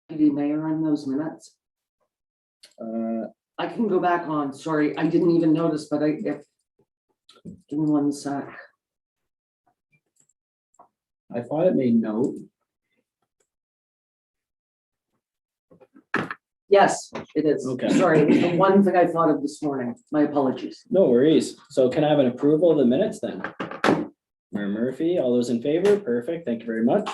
Deputy Mayor on those minutes? I can go back on, sorry, I didn't even notice, but give me one sec. I thought it made note. Yes, it is. Okay. Sorry, it was the one thing I thought of this morning. My apologies. No worries. So can I have an approval of the minutes then? Mayor Murphy, all those in favor? Perfect. Thank you very much.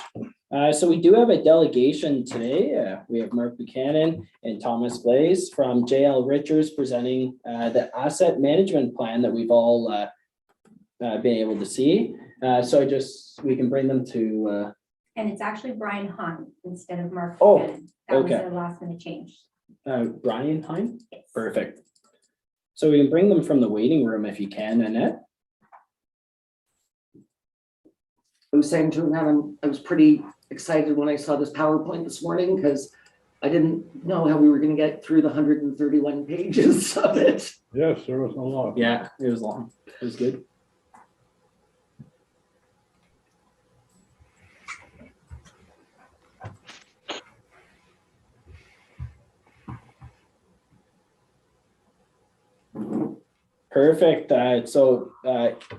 So we do have a delegation today. We have Mark Buchanan and Thomas Blaze from JL Richards presenting the asset management plan that we've all been able to see. So we can bring them to. And it's actually Brian Hahn instead of Mark. Oh, Buchanan. That okay. was the last minute change. Brian Hine? Yes. Perfect. So we can bring them from the waiting room if you can, Annette. I was saying to him, I was pretty excited when I saw this PowerPoint this morning because I didn't know how we were going to get through the 131 pages of it. Yes, there was a lot. Yeah, it was long. It was good. Perfect.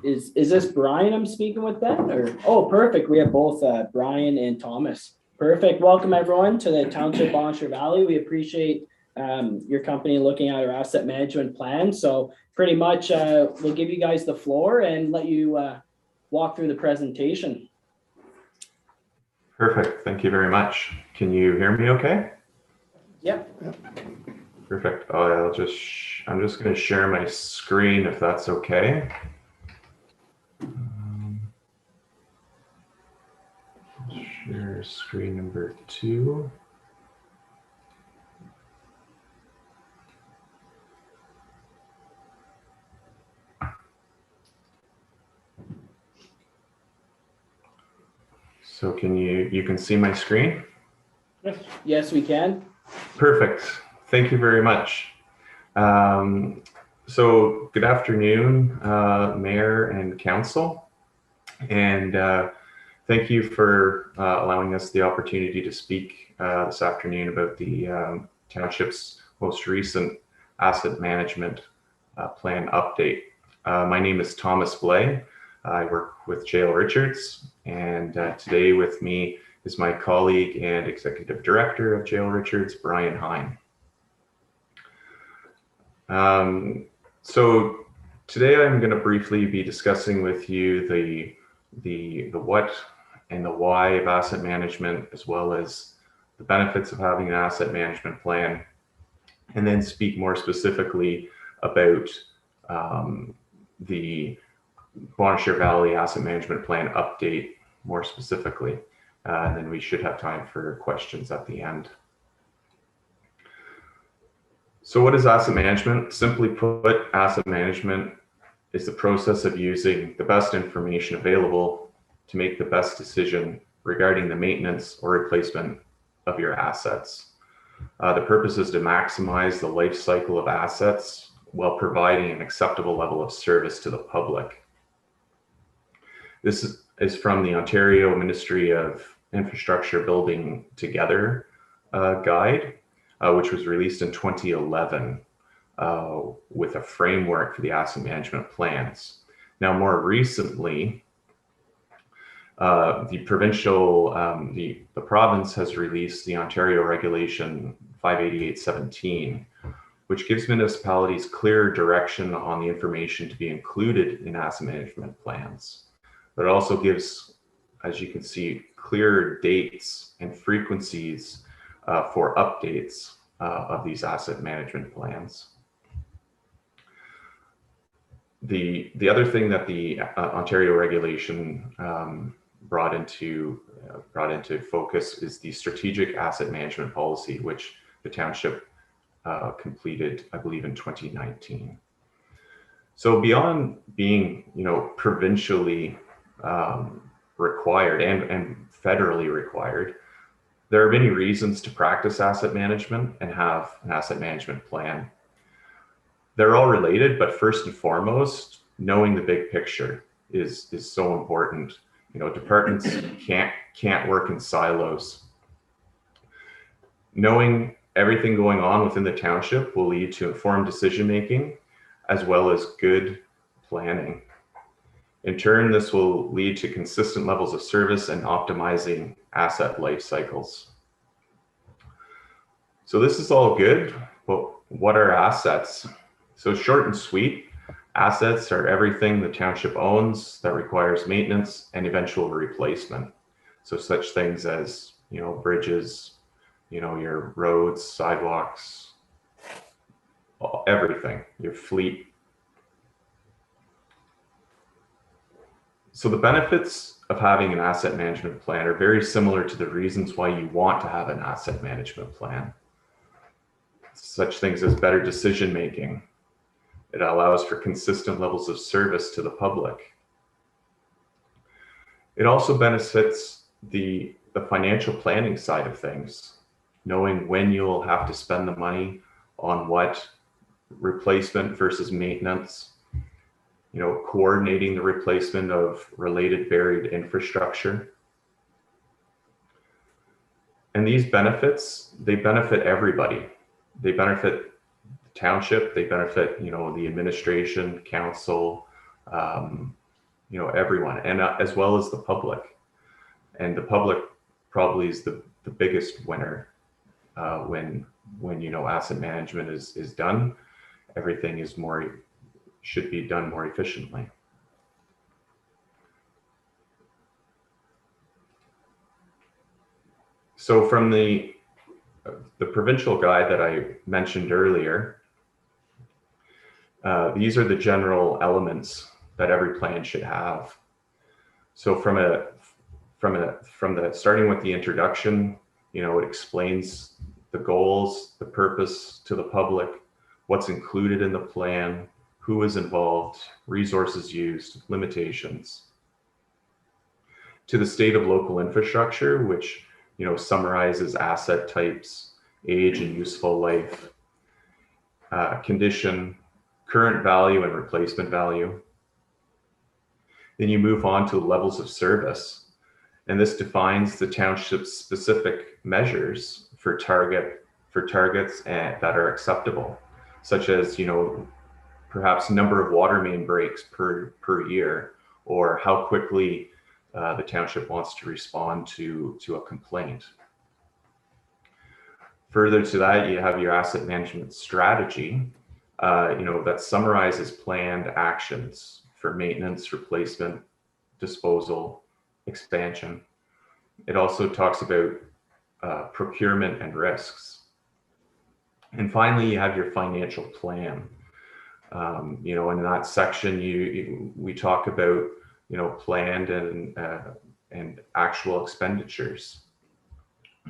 Is this Brian I'm speaking with then? Or oh, perfect. We have both Brian and Thomas. Perfect. Welcome everyone to the Township Ballinger Valley. We appreciate your company looking at our asset management plan. So pretty much we'll give you guys the floor and let you walk through the presentation. Perfect. Thank you very much. Can you hear me okay? Yep. Perfect. I'm just going to share my screen if that's okay. Share screen number 2. So you can see my screen? Yes, we can. Perfect. Thank you very much. So good afternoon, Mayor and Council. And thank you for allowing us the opportunity to speak this afternoon about the Township's most recent asset management plan update. My name is Thomas Blay. I work with JL Richards, and today with me is my colleague and Executive Director of JL Richards, Brian Hine. So today I'm going to briefly be discussing with you the what and the why of asset management, as well as the benefits of having an asset management plan, and then speak more specifically about the Ballinger Valley Asset Management Plan update more specifically. And then we should have time for questions at the end. So what is asset management? Simply put, asset management is the process of using the best information available to make the best decision regarding the maintenance or replacement of your assets. The purpose is to maximize the life cycle of assets while providing an acceptable level of service to the public. This is from the Ontario Ministry of Infrastructure Building Together guide, which was released in 2011 with a framework for the asset management plans. Now, more recently, the province has released the Ontario Regulation 588-17, which gives municipalities clear direction on the information to be included in asset management plans. But it also gives, as you can see, clear dates and frequencies for updates of these asset management plans. The other thing that the Ontario regulation brought into focus is the strategic asset management policy, which the township completed, I believe, in 2019. So beyond being, provincially required and federally required, there are many reasons to practice asset management and have an asset management plan. They're all related, but first and foremost, knowing the big picture is so important. Departments can't work in silos. Knowing everything going on within the township will lead to informed decision-making as well as good planning. In turn, this will lead to consistent levels of service and optimizing asset life cycles. So this is all good, but what are assets? So short and sweet, assets are everything the township owns that requires maintenance and eventual replacement. So such things as, bridges, your roads, sidewalks, everything, your fleet. So the benefits of having an asset management plan are very similar to the reasons why you want to have an asset management plan. Such things as better decision making. It allows for consistent levels of service to the public. It also benefits the financial planning side of things, knowing when you'll have to spend the money on what, replacement versus maintenance, coordinating the replacement of related buried infrastructure. And these benefits, they benefit everybody. They benefit the township, they benefit, the administration, council, everyone, and as well as the public. And the public probably is the biggest winner when asset management is done. Everything should be done more efficiently. So from the provincial guide that I mentioned earlier, these are the general elements that every plan should have. So from the starting with the introduction, it explains the goals, the purpose to the public, what's included in the plan, who is involved, resources used, limitations. To the state of local infrastructure, which summarizes asset types, age and useful life, condition, current value and replacement value. Then you move on to levels of service, and this defines the township's specific measures for targets that are acceptable, such as perhaps number of water main breaks per year, or how quickly the township wants to respond to a complaint. Further to that, you have your asset management strategy, that summarizes planned actions for maintenance, replacement, disposal, expansion. It also talks about procurement and risks. And finally, you have your financial plan. In that section, we talk about planned and actual expenditures,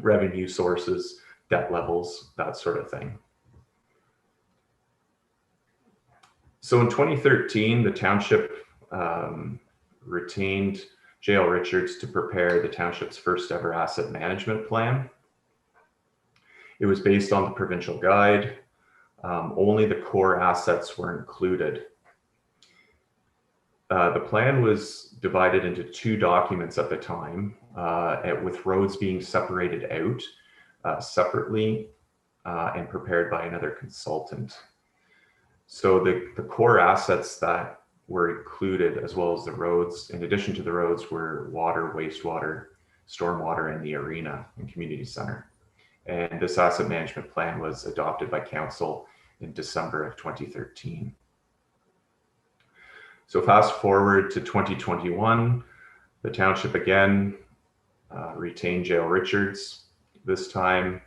revenue sources, debt levels, that sort of thing. So in 2013, the township retained J.L. Richards to prepare the township's first ever asset management plan. It was based on the provincial guide. Only the core assets were included. The plan was divided into two documents at the time, with roads being separated out separately and prepared by another consultant. So the core assets that were included, as well as the roads, in addition to the roads, were water, wastewater, stormwater, and the arena and community center. And this asset management plan was adopted by council in December of 2013. So fast forward to 2021, the township again retained J.L. Richards. This time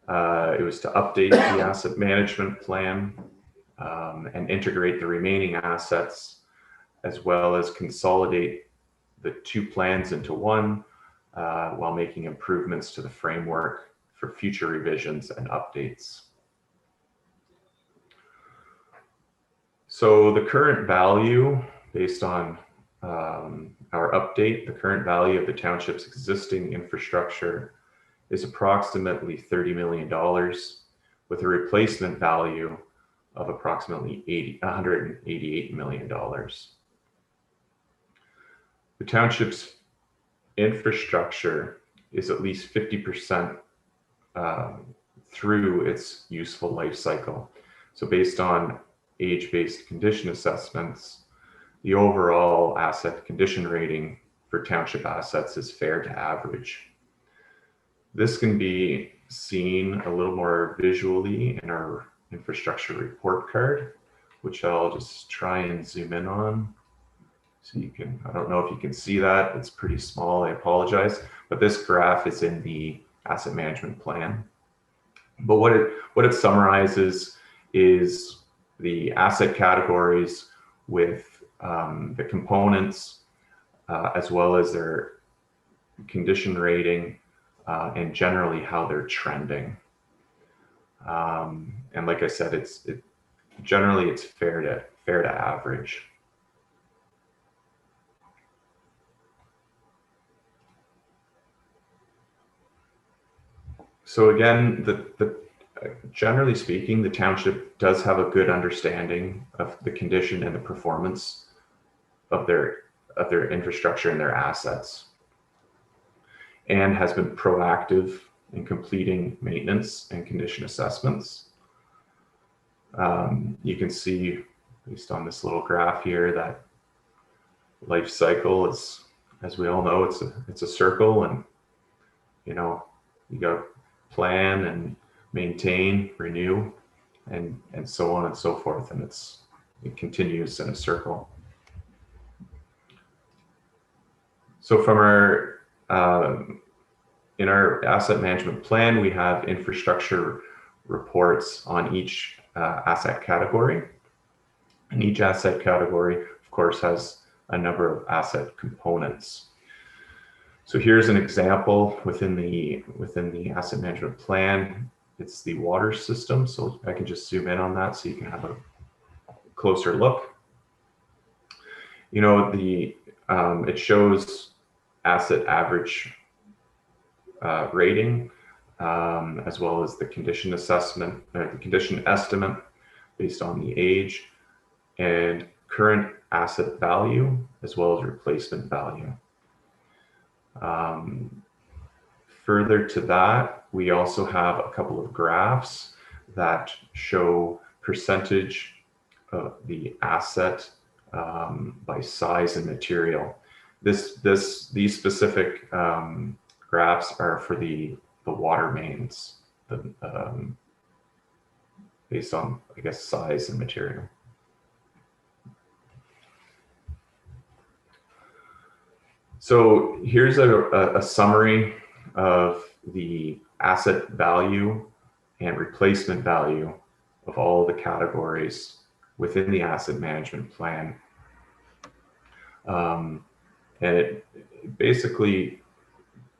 it was to update the asset management plan and integrate the remaining assets, as well as consolidate the two plans into one while making improvements to the framework for future revisions and updates. So the current value, based on our update, the current value of the township's existing infrastructure is approximately $30 million, with a replacement value of approximately $188 million. The township's infrastructure is at least 50% through its useful life cycle. So based on age-based condition assessments, the overall asset condition rating for township assets is fair to average. This can be seen a little more visually in our infrastructure report card, which I'll just try and zoom in on. So you can, I don't know if you can see that, it's pretty small, I apologize, but this graph is in the asset management plan. But what it summarizes is the asset categories with the components as well as their condition rating and generally how they're trending. And like I said, generally it's fair to average. So again, generally speaking, the township does have a good understanding of the condition and the performance of their infrastructure and their assets, and has been proactive in completing maintenance and condition assessments. You can see, based on this little graph here, that life cycle is, as we all know, it's a circle, and you got plan and maintain, renew, and so on and so forth, and it continues in a circle. So from our in our asset management plan, we have infrastructure reports on each asset category, and each asset category, of course, has a number of asset components. So here's an example within the asset management plan. It's the water system. So I can just zoom in on that so you can have a closer look. It shows asset average rating, as well as the condition assessment, the condition estimate based on the age, and current asset value, as well as replacement value. Further to that, we also have a couple of graphs that show percentage of the asset by size and material. These specific graphs are for the water mains, based on, I guess, size and material. So here's a summary of the asset value and replacement value of all the categories within the asset management plan. And it basically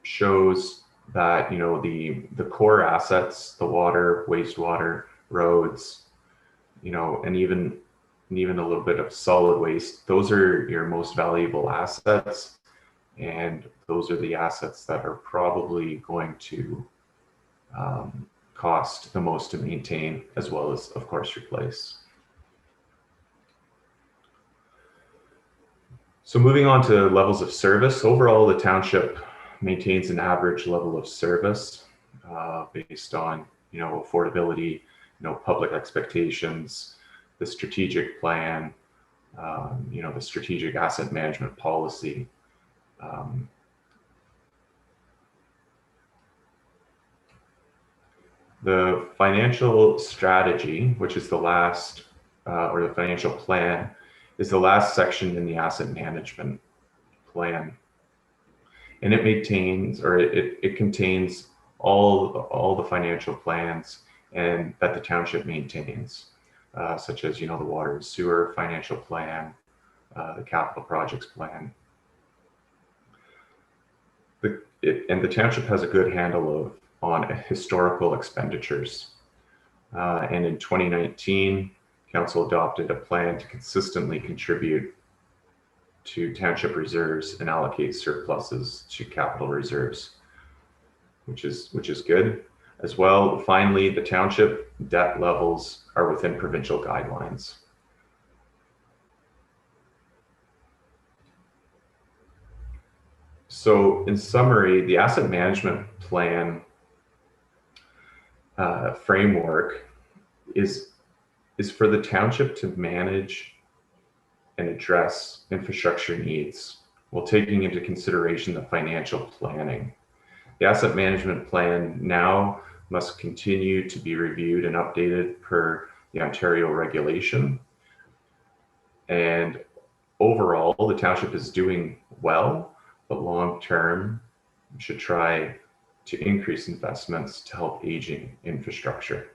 shows that, the core assets, the water, wastewater, roads, and even a little bit of solid waste, those are your most valuable assets. And those are the assets that are probably going to cost the most to maintain, as well as, of course, replace. So moving on to levels of service, overall, the township maintains an average level of service based on, affordability, public expectations, the strategic plan, the strategic asset management policy. The financial strategy, which is the last, or the financial plan, is the last section in the asset management plan. And it maintains, or it contains all the financial plans and that the township maintains, such as, the water and sewer financial plan, the capital projects plan. And the township has a good handle on historical expenditures. And in 2019, council adopted a plan to consistently contribute to township reserves and allocate surpluses to capital reserves, which is good. As well, finally, the township debt levels are within provincial guidelines. So in summary, the asset management plan framework is for the township to manage and address infrastructure needs while taking into consideration the financial planning. The asset management plan now must continue to be reviewed and updated per the Ontario regulation. And overall, the township is doing well, but long term, we should try to increase investments to help aging infrastructure.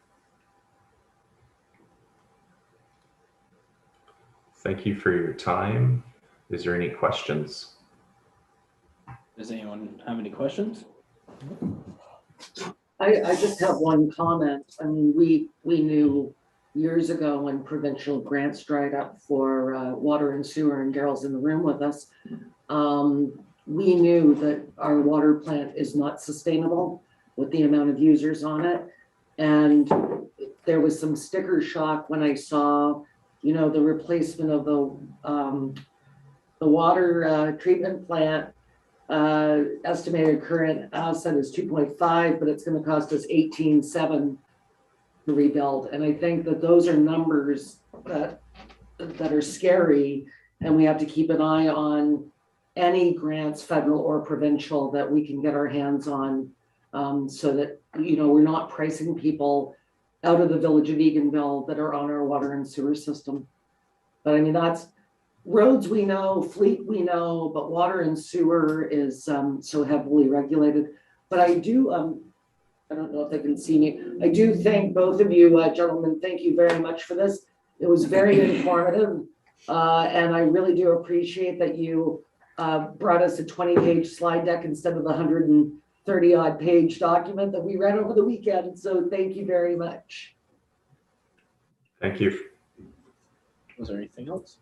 Thank you for your time. Is there any questions? Does anyone have any questions? I just have one comment. I mean, we knew years ago when provincial grants dried up for water and sewer, and Daryl's in the room with us. We knew that our water plant is not sustainable with the amount of users on it. And there was some sticker shock when I saw, you know, the replacement of the water treatment plant. Estimated current asset is 2.5, but it's going to cost us 18.7 to rebuild. And I think that those are numbers that are scary, and we have to keep an eye on any grants, federal or provincial, that we can get our hands on, so that, you know, we're not pricing people out of the village of Eganville that are on our water and sewer system. But I mean, that's roads we know, fleet we know, but water and sewer is so heavily regulated. But I do, I don't know if they can see me. I do thank both of you, gentlemen. Thank you very much for this. It was very informative. And I really do appreciate that you brought us a 20-page slide deck instead of the 130-odd page document that we read over the weekend. So thank you very much. Thank you. Was there anything else?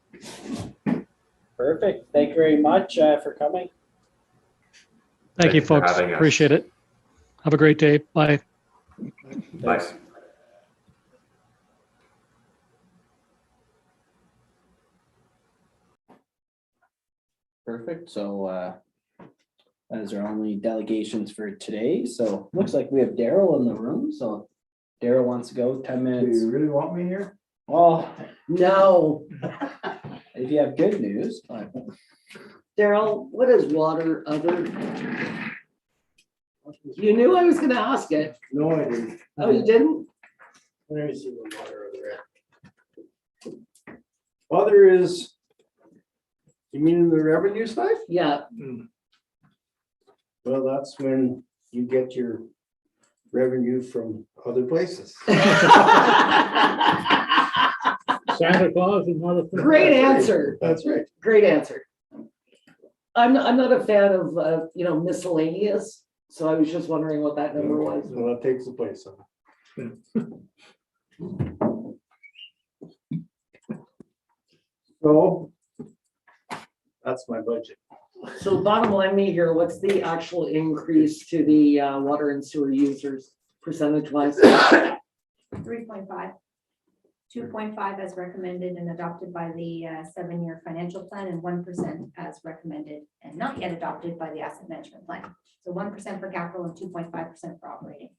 Perfect. Thank you very much for coming. Thank you, you for folks. having us. Appreciate it. Have a great day. Bye. Bye. Thanks. Perfect. So those are only delegations for today. So looks like we have Daryl in the room. So Daryl wants to go 10 Do minutes. you really want me here? Well, No, if you have good news. Daryl, what is water other? You knew I was going to ask it. No, I didn't. Oh, you didn't? Let me see what water other is. Other is, you mean the revenue side? Yeah. Well, that's when you get your revenue from other places. Santa Claus is not a. Great answer. That's right. Great answer. I'm not a fan of, you know, miscellaneous. So I was just wondering what that number was. Well, that takes the place of it. So that's my budget. So bottom line me here, what's the actual increase to the water and sewer users percentage wise? 3.5. 2.5 as recommended and adopted by the 7-year financial plan, and 1% as recommended and not yet adopted by the asset management plan. So 1% for capital and 2.5% for operating.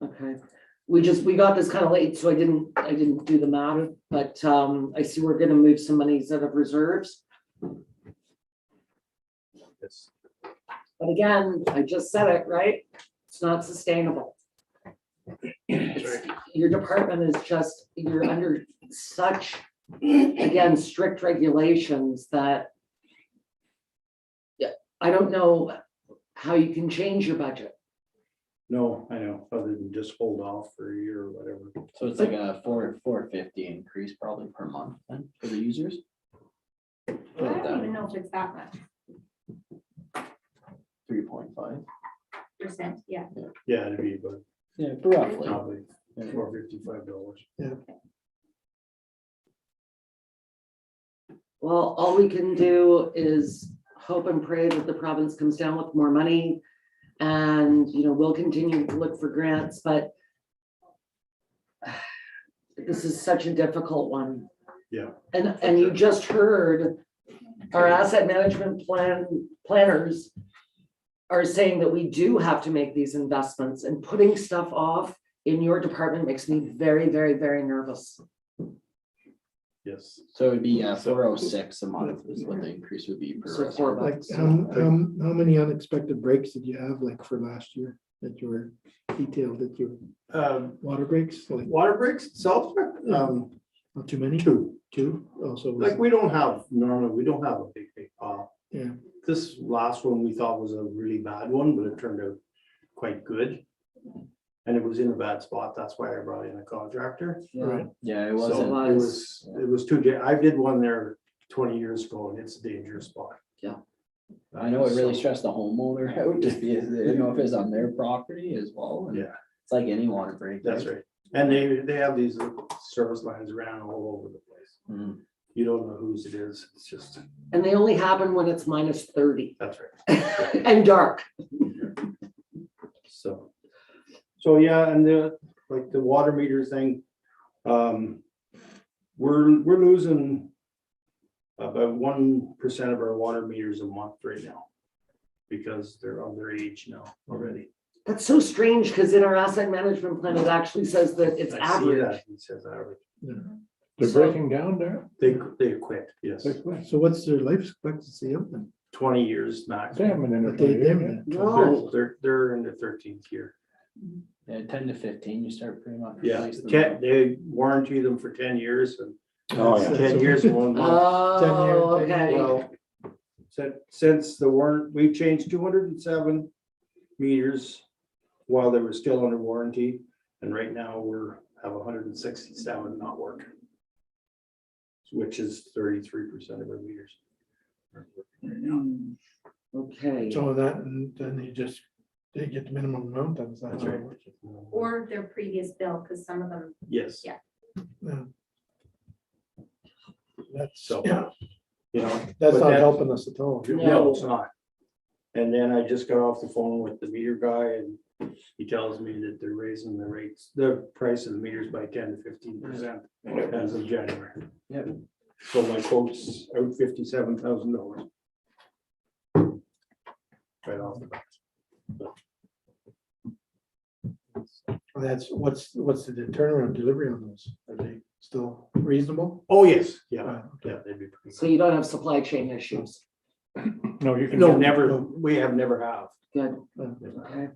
Okay, we got this kind of late, so I didn't do the math, but I see we're gonna move some monies out of reserves. Yes. But again, I just said it, right? It's not sustainable. Your department is just, you're under such, again, strict regulations that, yeah, I don't know how you can change your budget. No, I know, other than just hold off for a year or whatever. So it's like a 450 increase probably per month then for the users. I don't even know if it's that much. 3.5. Percent, yeah. Yeah, it'd be, but Yeah, roughly. probably $455. Yeah. Well, all we can do is hope and pray that the province comes down with more money, and, you know, we'll continue to look for grants, but this is such a difficult one. Yeah. And you just heard our asset management planners are saying that we do have to make these investments, and putting stuff off in your department makes me very, very, very nervous. Yes. So it would be 406 a month is what the increase would be per So restaurant. $4. Like, how many unexpected breaks did you have like for last year that you were detailed that you, water breaks? Like, Water breaks itself, not too many? two. Also, Like we don't have a big pile. yeah, This last one we thought was a really bad one, but it turned out quite good. And it was in a bad spot. That's why I brought in a contractor. right. Yeah, it So wasn't. it was I did one there 20 years ago and it's a dangerous spot. Yeah. I know it really So, stressed the homeowner out just because they didn't know if it's on their property as well. and Yeah. It's like any water break. That's right. And they have these service lines around all over the place. Mhm. You don't know whose it is. It's just, And they only happen when it's minus 30 that's right. and dark. So yeah, and the water meter thing, we're losing about 1% of our water meters a month right now. Because they're of their age now already. That's so strange because in our asset management plan, it actually says that it's I see average. that. It says average. They're So- breaking down there? They quit, yes. So what's their life expectancy of them? 20 years max. They haven't been in But there they, 20 years. No, They're in the 13th year. Yeah, 10 to 15, you start pretty much. Yeah, replacing them. they warranty them for 10 years and Oh, yeah. 10 years and 1 month. oh, 10 years, okay. Well, since the warrant, we've changed 207 meters while they were still under warranty. And right now have 167 not working. Which is 33% of our meters. aren't working right now. Okay, So that, and then they get the minimum amount, that's That's how right. it works. Or their previous bill, because some of them, Yes. Yeah. Yeah. That's, So, yeah, you know. that's but not that- helping us at all. No, it's not. And then I just got off the phone with the meter guy and he tells me that they're raising the rates, the price of the meters by 10 to 15% as of January. Yep. So my quote's out $57,000. Right off the bat. That's, what's the turnaround delivery on those? Are they still reasonable? Oh, yes, yeah, Okay. yeah, they'd be pretty. so you don't have supply chain issues. No, you can. No, never, we have never have. Good, okay.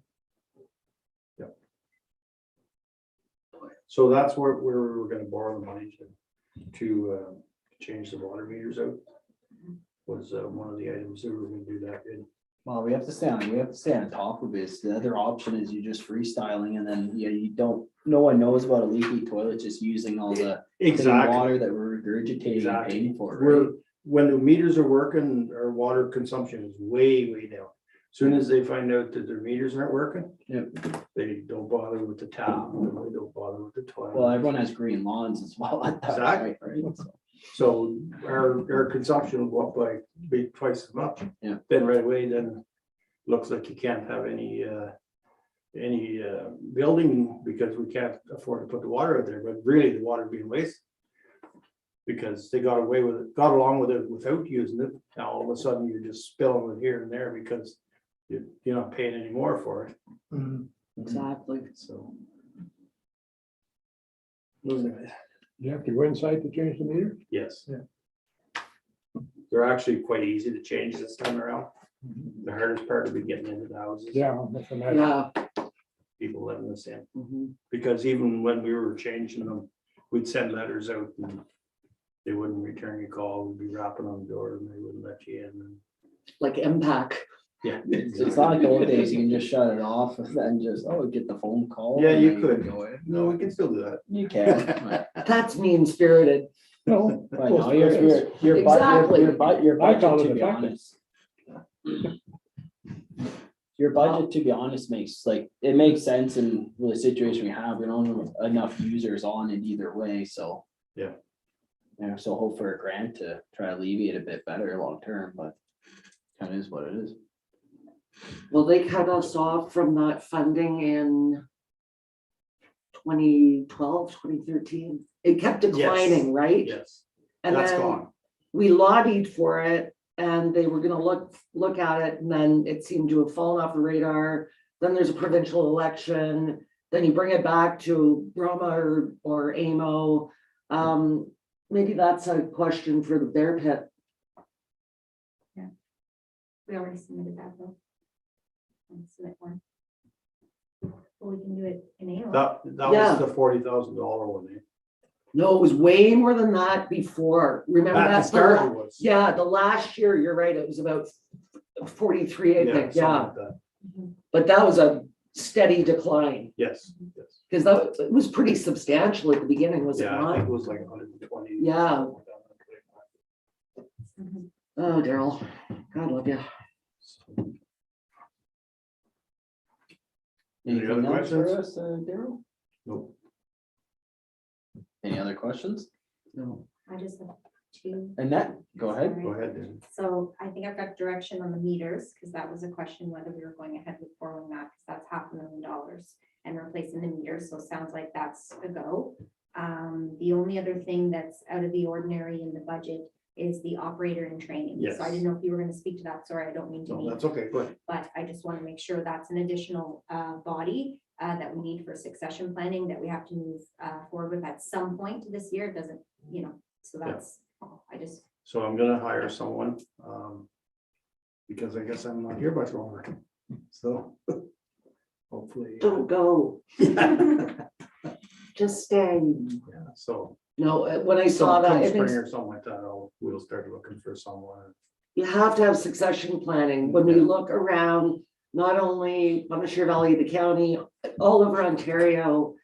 So that's where we're gonna borrow the money to change the water meters out. Was one of the items that we were gonna do that in. Well, we have to stay on top of this. The other option is you just freestyling and then, yeah, no one knows about a leaky toilet, just using all the clean water that we're regurgitating and Exactly. paying for, right? We're, when the meters are working, our water consumption is way down. Soon as they find out that their meters aren't working. Yep. They don't bother with the tap, and they don't bother with the toilet. Well, everyone has green lawns as well at that Exactly. point, right? So, So our consumption will go up by big twice as much. Yeah. Then right away, then looks like you can't have any building because we can't afford to put the water out there, but really the water being wasted. Because they got along with it without using it. Now all of a sudden you're just spilling it here and there because you're not paying any more for it, Mhm. Exactly. so. You have to go inside to change the meter? Yes. Yeah. They're actually quite easy to change this time around. The hardest part will be getting into the houses. Yeah. that's a matter. Yeah. People letting us in, Mhm. because even when we were changing them, we'd send letters out and they wouldn't return your call. We'd be rapping on the door and they wouldn't let you in. Like impact. Yeah. It's not like the old days, you can just shut it off and then just, get the phone call. Yeah, and you then could. go in. No, we can still do that. You can. That's mean spirited. No. But no, your Exactly. I call budget, it to be effective. honest. Your budget, to be honest, it makes sense in the situation we have. We don't have enough users on it either way, so. Yeah. Yeah, so hope for a grant to try to alleviate a bit better long term, but kind of is what it is. Well, they cut us off from that funding in 2012, 2013. It kept declining, right? Yes, And that's then gone. we lobbied for it and they were gonna look at it and then it seemed to have fallen off the radar. Then there's a provincial election then you bring it back to Roma or AMO. Maybe that's a question for the bear pit. We already submitted that though. Submit one. Well, we can do it in AO. That Yeah. was the $40,000 one. Eh? No, it was way more than that before. Remember At the that? start it was. Yeah, the last year, you're right, it was about 43, I think, something yeah. like that. But that was a steady decline, Yes, yes. because that it was pretty substantial at the beginning, was it Yeah, I think not? it was like 120. Yeah. Mhm. Oh, Daryl, God love you. Any other Anything else for questions? us, Daryl? Nope. Any other questions? No. I just have two. Annette, go ahead. Go ahead, Dan. So I think I've got direction on the meters, because that was a question whether we were going ahead with borrowing that, because that's $500,000 and replacing the meters, so it sounds like that's a go. The only other thing that's out of the ordinary in the budget is the operator in training. So I Yes. didn't know if you were gonna speak to that, sorry, I don't mean to No, be, that's okay, go ahead. but I just want to make sure that's an additional body that we need for succession planning that we have to move forward with at some point this year. It doesn't, so that's, I just, So I'm gonna hire someone, because I guess I'm not here much longer. So hopefully. Don't go, just stay. Yeah, so. No, when I saw Come that, it spring makes, or something like that, we'll start looking for someone. you have to have succession planning. When we look around, not only Montshire Valley, the county, all over Ontario,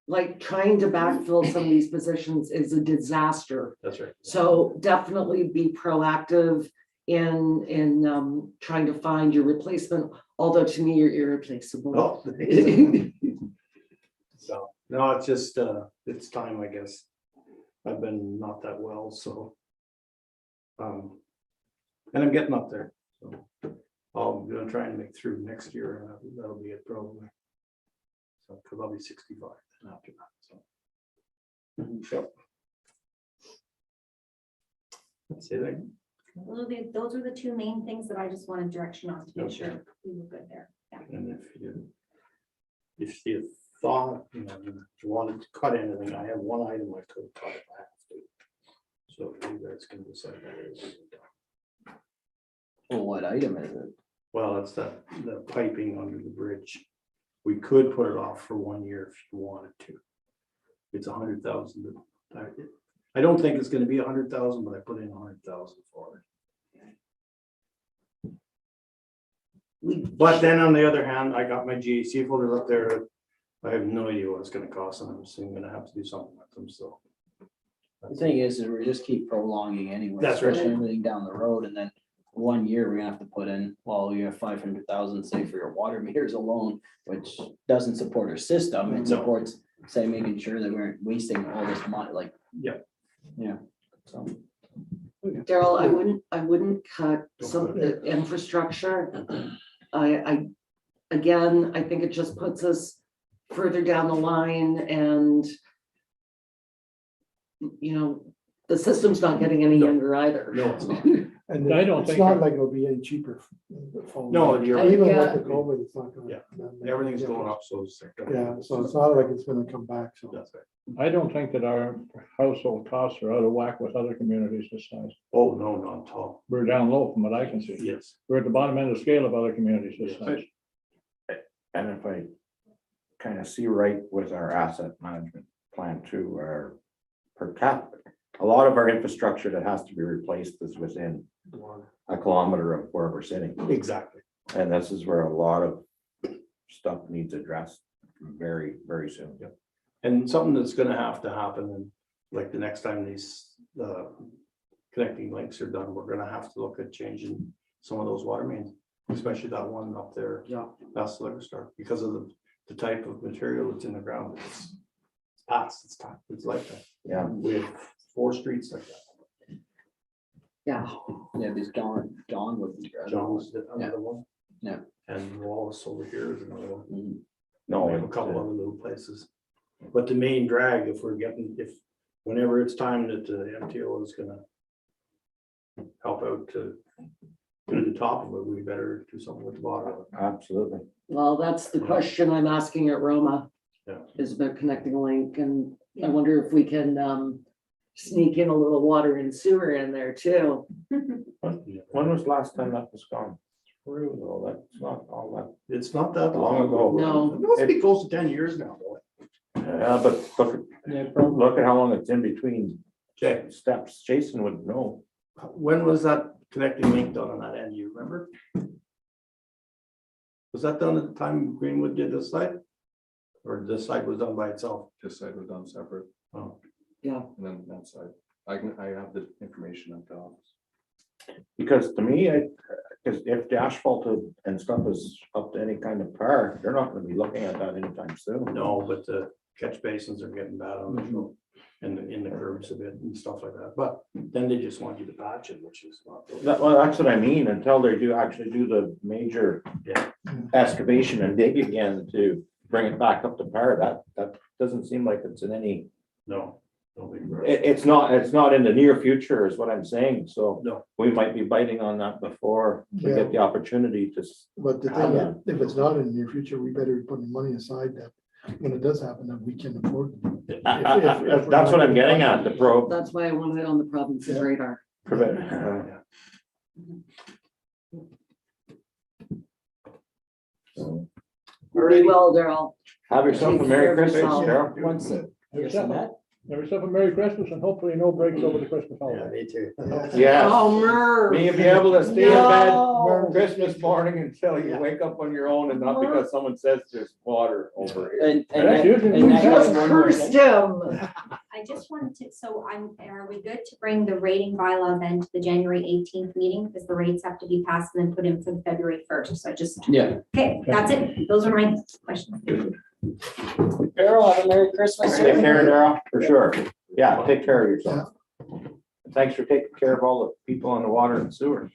like trying to backfill some of these positions is a disaster. That's right. So definitely be proactive in trying to find your replacement, although to me, you're irreplaceable. Oh, so, no, it's just, it's time, I guess. I've been not that well, so. And I'm getting up there, so I'm gonna try and make through next year, and that'll be it probably. So, cause I'll be 65 after that, so. Yep. Let's say that. those are the two main things that I just wanted direction on to make Okay. sure we were good there. Yeah. And if you thought, you wanted to cut anything, I have one item I could cut if I have to. So if you guys can decide that. Well, what item is it? Well, it's the piping under the bridge. We could put it off for 1 year if you wanted to. It's 100,000. I don't think it's gonna be 100,000, but I put in 100,000 for it. But then on the other hand, I got my GAC folders up there. I have no idea what it's gonna cost, and I'm assuming I'm gonna have to do something with them, so. The thing is we just keep prolonging anyway. That's right. Pushing everything down the road, and then 1 year we're gonna have to put in, well, you have 500,000, say for your water meters alone, which doesn't support our system. It No. supports, say, making sure that we aren't wasting all this money, like. Yeah. Yeah, so. Daryl, I wouldn't cut Don't some cut it. infrastructure. Again, I think it just puts us further down the line and the system's not getting any No. younger either. No, it's not. And I don't it's think not I- like it'll be any cheaper. phone. No, you're Even right. with the COVID, it's not gonna. Yeah. Everything's going up, so. Yeah, so it's not like it's gonna come back, so. That's right. I don't think that our household costs are out of whack with other communities this size. Oh, no, not at all. We're down low from what I can see. Yes. We're at the bottom end of the scale of other communities this Yes. size. And if I kind of see right with our asset management plan too, our per capita, a lot of our infrastructure that has to be replaced is within a kilometer of where we're sitting. Exactly. And this is where a lot of stuff needs addressed very, very soon. And something that's gonna have to happen, and like the next time these connecting links are done, we're gonna have to look at changing some of those water mains, especially that one up there. Yeah. That's the liquor store, because of the type of material that's in the ground. It's past its time, it's lifetime. Yeah. We have 4 streets like that. Yeah, Yeah, this John with. John's another one. Yeah. And Wallace over here is another one. Mhm. No, We have a couple other little places. But the main drag, whenever it's time that the MTO is gonna help out to do the top of it, we better do something with the bottom of it. absolutely. well, that's the question I'm asking at Roma. is about connecting a link, and I wonder if we can sneak in a little water and sewer in there too. When was the last time that was gone through though? That's not all that It's not that long long. ago. No. It must be close to 10 years now, though. Yeah, but Yeah, probably. look at how long it's in between Okay, steps. Jason would know. when was that connecting link done on that end, you remember? Was that done at the time Greenwood did this side? Or this side was done by itself? This side was done separate, Oh, Yeah, and then that side, I have the information at the office. Because to me, because if the asphalt and stuff is up to any kind of par, they're not gonna be looking at that anytime soon. no, but the catch basins are getting bad on the road and in the curbs a bit and stuff like that. But then they just want you to patch it, which is not. Well, that's what I mean, until they actually do the major Yeah. excavation and dig again to bring it back up to par, that doesn't seem like it's in any, No. No big rush. it's not in the near future is what I'm saying, so No. we might be biting on that before we Yeah. get the opportunity to. But the thing is, if it's not in the near future, we better be putting money aside that when it does happen, that we can afford. That's what I'm getting at, the pro. that's why I wanted it on the province's Yeah. radar. Yeah. Very well, Daryl. Have yourself a Take Merry care of Christmas, yourself. Daryl. Once, Have yes, yourself Annette? a Merry Christmas and hopefully no breaks over the Christmas Yeah, holiday. me too. Yes. Oh, Merv. May you be able to stay in No. bed Christmas morning until you wake up on your own and not because someone says there's water over here. And That's that- usually and that what goes Just one more cursed thing. him. I just wanted to, so are we good to bring the rating bylaw then to the January 18th meeting? Because the rates have to be passed and then put in for the February 1st. So I just, Yeah. okay, that's it. Those are my questions. Carol, have a Merry Christmas. Take care, Daryl, for sure. Yeah, take care of yourself. Thanks for taking care of all the people on the water and sewer.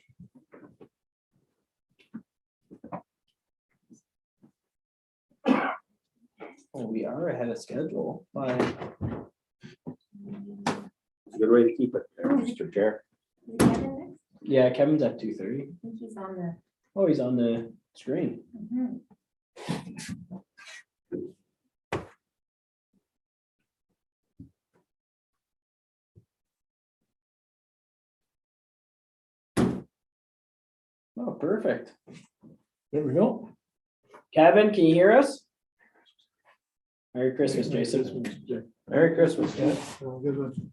Oh, we are ahead of schedule by, It's a good way to keep it there, Mr. Chair. Is it Kevin next? yeah, Kevin's at 2:30. I think he's on the. Oh, he's on the screen. Mhm. Oh, perfect. There we go. Kevin, can you hear us? Merry Christmas, Jason. Merry Christmas. Well, good one.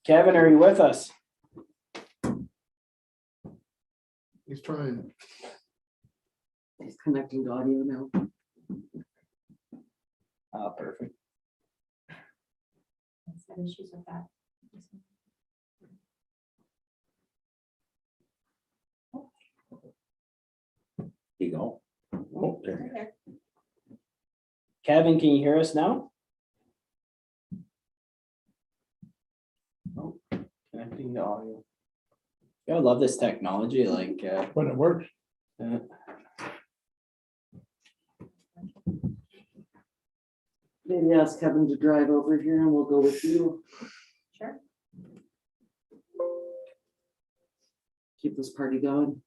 Kevin, are you with us? He's trying. He's connecting to audio now. Oh, perfect. Let's have issues with that. You go. Oh, there. Right there. Kevin, can you hear us now? Oh, connecting to audio. Yeah, I love this technology, like, When it works. Maybe ask Kevin to drive over here and we'll go with you. Sure. Keep this party going.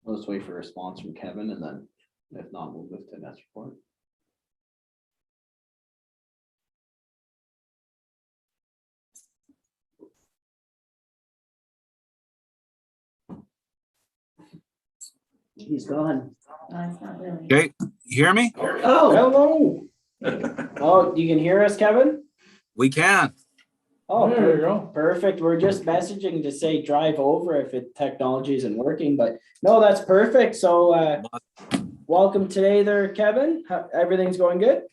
let's wait for a response from Kevin and then if not, we'll move to the next report. He's gone. No, it's not really. Okay, you hear me? Oh, Hello. Oh, you can hear us, Kevin? We can. Oh, There you go. perfect. We're just messaging to say drive over if it technology isn't working, but no, that's perfect. So welcome today there, Kevin. Everything's going good?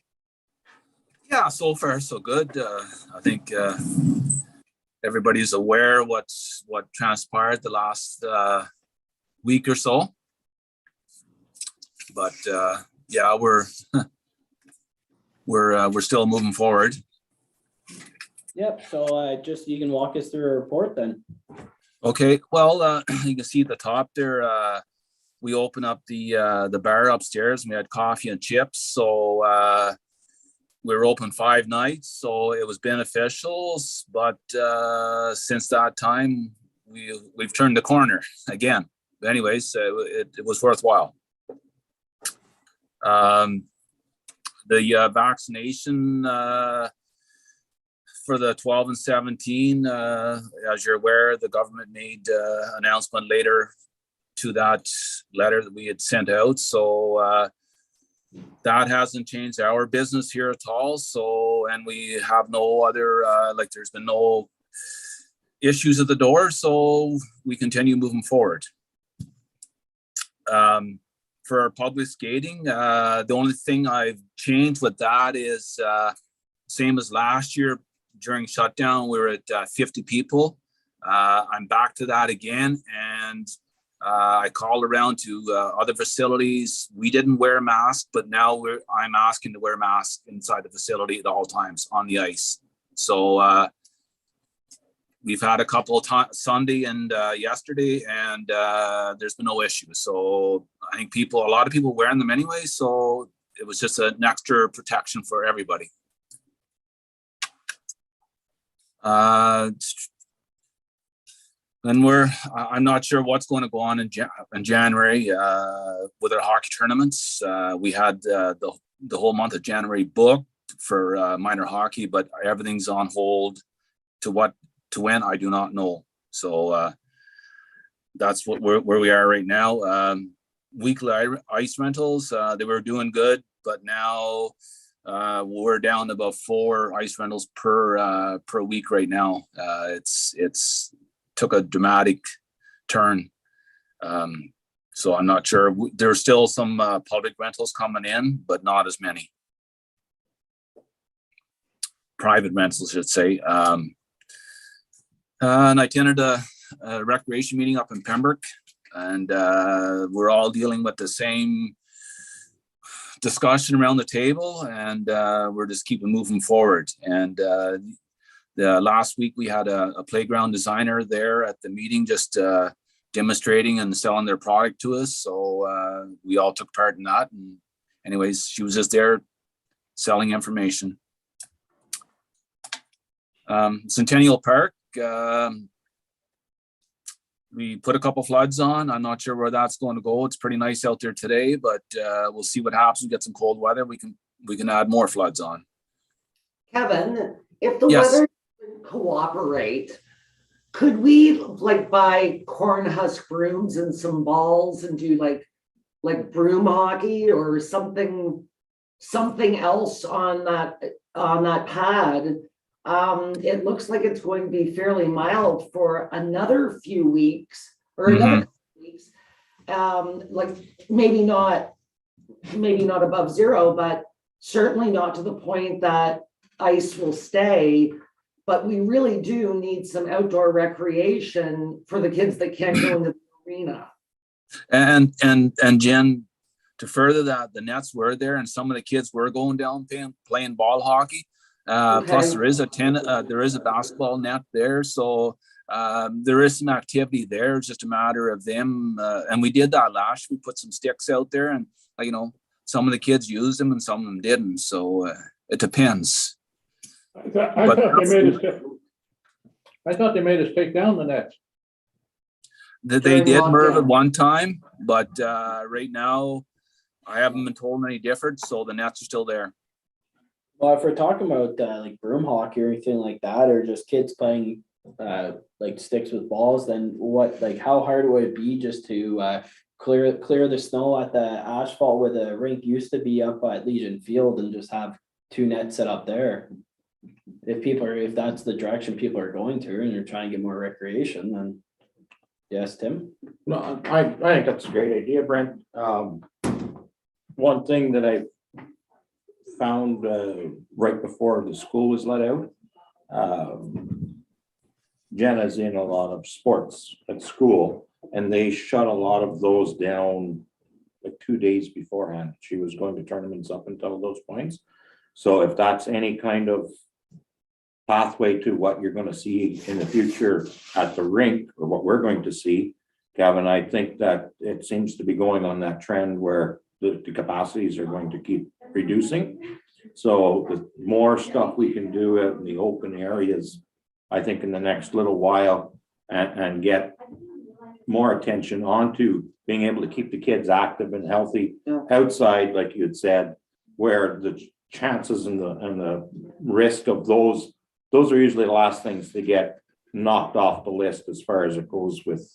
Yeah, so far so good. I think everybody's aware what transpired the last week or so. But yeah, we're still moving forward. Yep, so just you can walk us through a report then. Okay, well, you can see at the top there, we opened up the bar upstairs and we had coffee and chips. So we were open 5 nights, so it was beneficial. But since that time, we've turned the corner again. But anyways, it was worthwhile. The vaccination for the 12 and 17, as you're aware, the government made announcement later to that letter that we had sent out. So that hasn't changed our business here at all. So, and we have no other, there's been no issues at the door. So we continue moving forward. For our public skating, the only thing I've changed with that is same as last year during shutdown, we were at 50 people. I'm back to that again. And I called around to other facilities. We didn't wear masks, but now I'm asking to wear masks inside the facility at all times on the ice. So we've had a couple of times Sunday and yesterday, and there's been no issues. So I think a lot of people wearing them anyway. So it was just an extra protection for everybody. And I'm not sure what's going to go on in January with our hockey tournaments. We had the whole month of January booked for minor hockey, but everything's on hold to when, I do not know. So that's where we are right now. Weekly ice rentals, they were doing good, but now we're down to about 4 ice rentals per week right now. It's took a dramatic turn. So I'm not sure. There's still some public rentals coming in, but not as many. Private rentals, I should say. And I attended a recreation meeting up in Pembroke, and we're all dealing with the same discussion around the table, and we're just keeping moving forward. And the last week we had a playground designer there at the meeting, just demonstrating and selling their product to us. So we all took part in that. And anyways, she was just there selling information. Centennial Park, we put a couple floods on. I'm not sure where that's going to go. It's pretty nice out there today, but we'll see what happens. We get some cold weather. We can add more floods on. Kevin, if the Yes. weather doesn't cooperate, could we buy corn husk brooms and some balls and do like broom hockey or something else on that pad? It looks like it's going to be fairly mild for another few weeks or another couple weeks. Maybe not above zero, but certainly not to the point that ice will stay. But we really do need some outdoor recreation for the kids that can't go into the arena. And Jen, to further that, the nets were there, and some of the kids were going down playing ball hockey. Okay. Plus, there is a basketball net there, so there is some activity there. It's just a matter of them, and we did that last year. We put some sticks out there, and some of the kids used them and some of them didn't. So it depends. I thought they made us take down the nets. They did, Merv, at one time, but right now I haven't been told any different. So the nets are still there. Well, if we're talking about like broom hockey or anything like that, or just kids playing like sticks with balls, then how hard would it be just to clear the snow at the asphalt where the rink used to be up at Legion Field and just have 2 nets set up there? If that's the direction people are going to and you're trying to get more recreation, then yes, Tim. No, I think that's a great idea, Brent. One thing that I found right before the school was let out, Jenna's in a lot of sports at school, and they shut a lot of those down like 2 days beforehand. She was going to tournaments up until those points. So if that's any kind of pathway to what you're gonna see in the future at the rink, or what we're going to see, Kevin, I think that it seems to be going on that trend where the capacities are going to keep reducing. So the more stuff we can do out in the open areas, I think in the next little while, and get more attention onto being able to keep the kids active and healthy outside, like you had said, where the chances and the risk of those are usually the last things to get knocked off the list as far as it goes with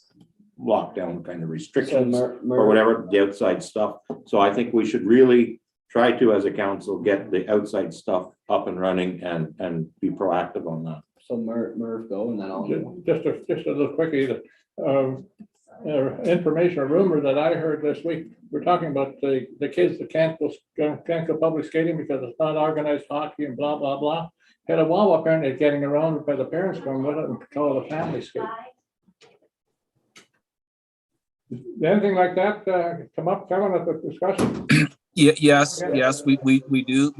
lockdown kind of restrictions or whatever, the outside stuff. So I think we should really try to, as a council, get the outside stuff up and running and be proactive on that. So Merv, go, and then I'll. Just a little quickie, information or rumor that I heard this week. We're talking about the kids that can't go public skating because it's not organized hockey and blah, blah, blah. Had a wall up there and they're getting around by the parents going with it and call it a family skate. Anything like that come up, Kevin, at the discussion? Yes, we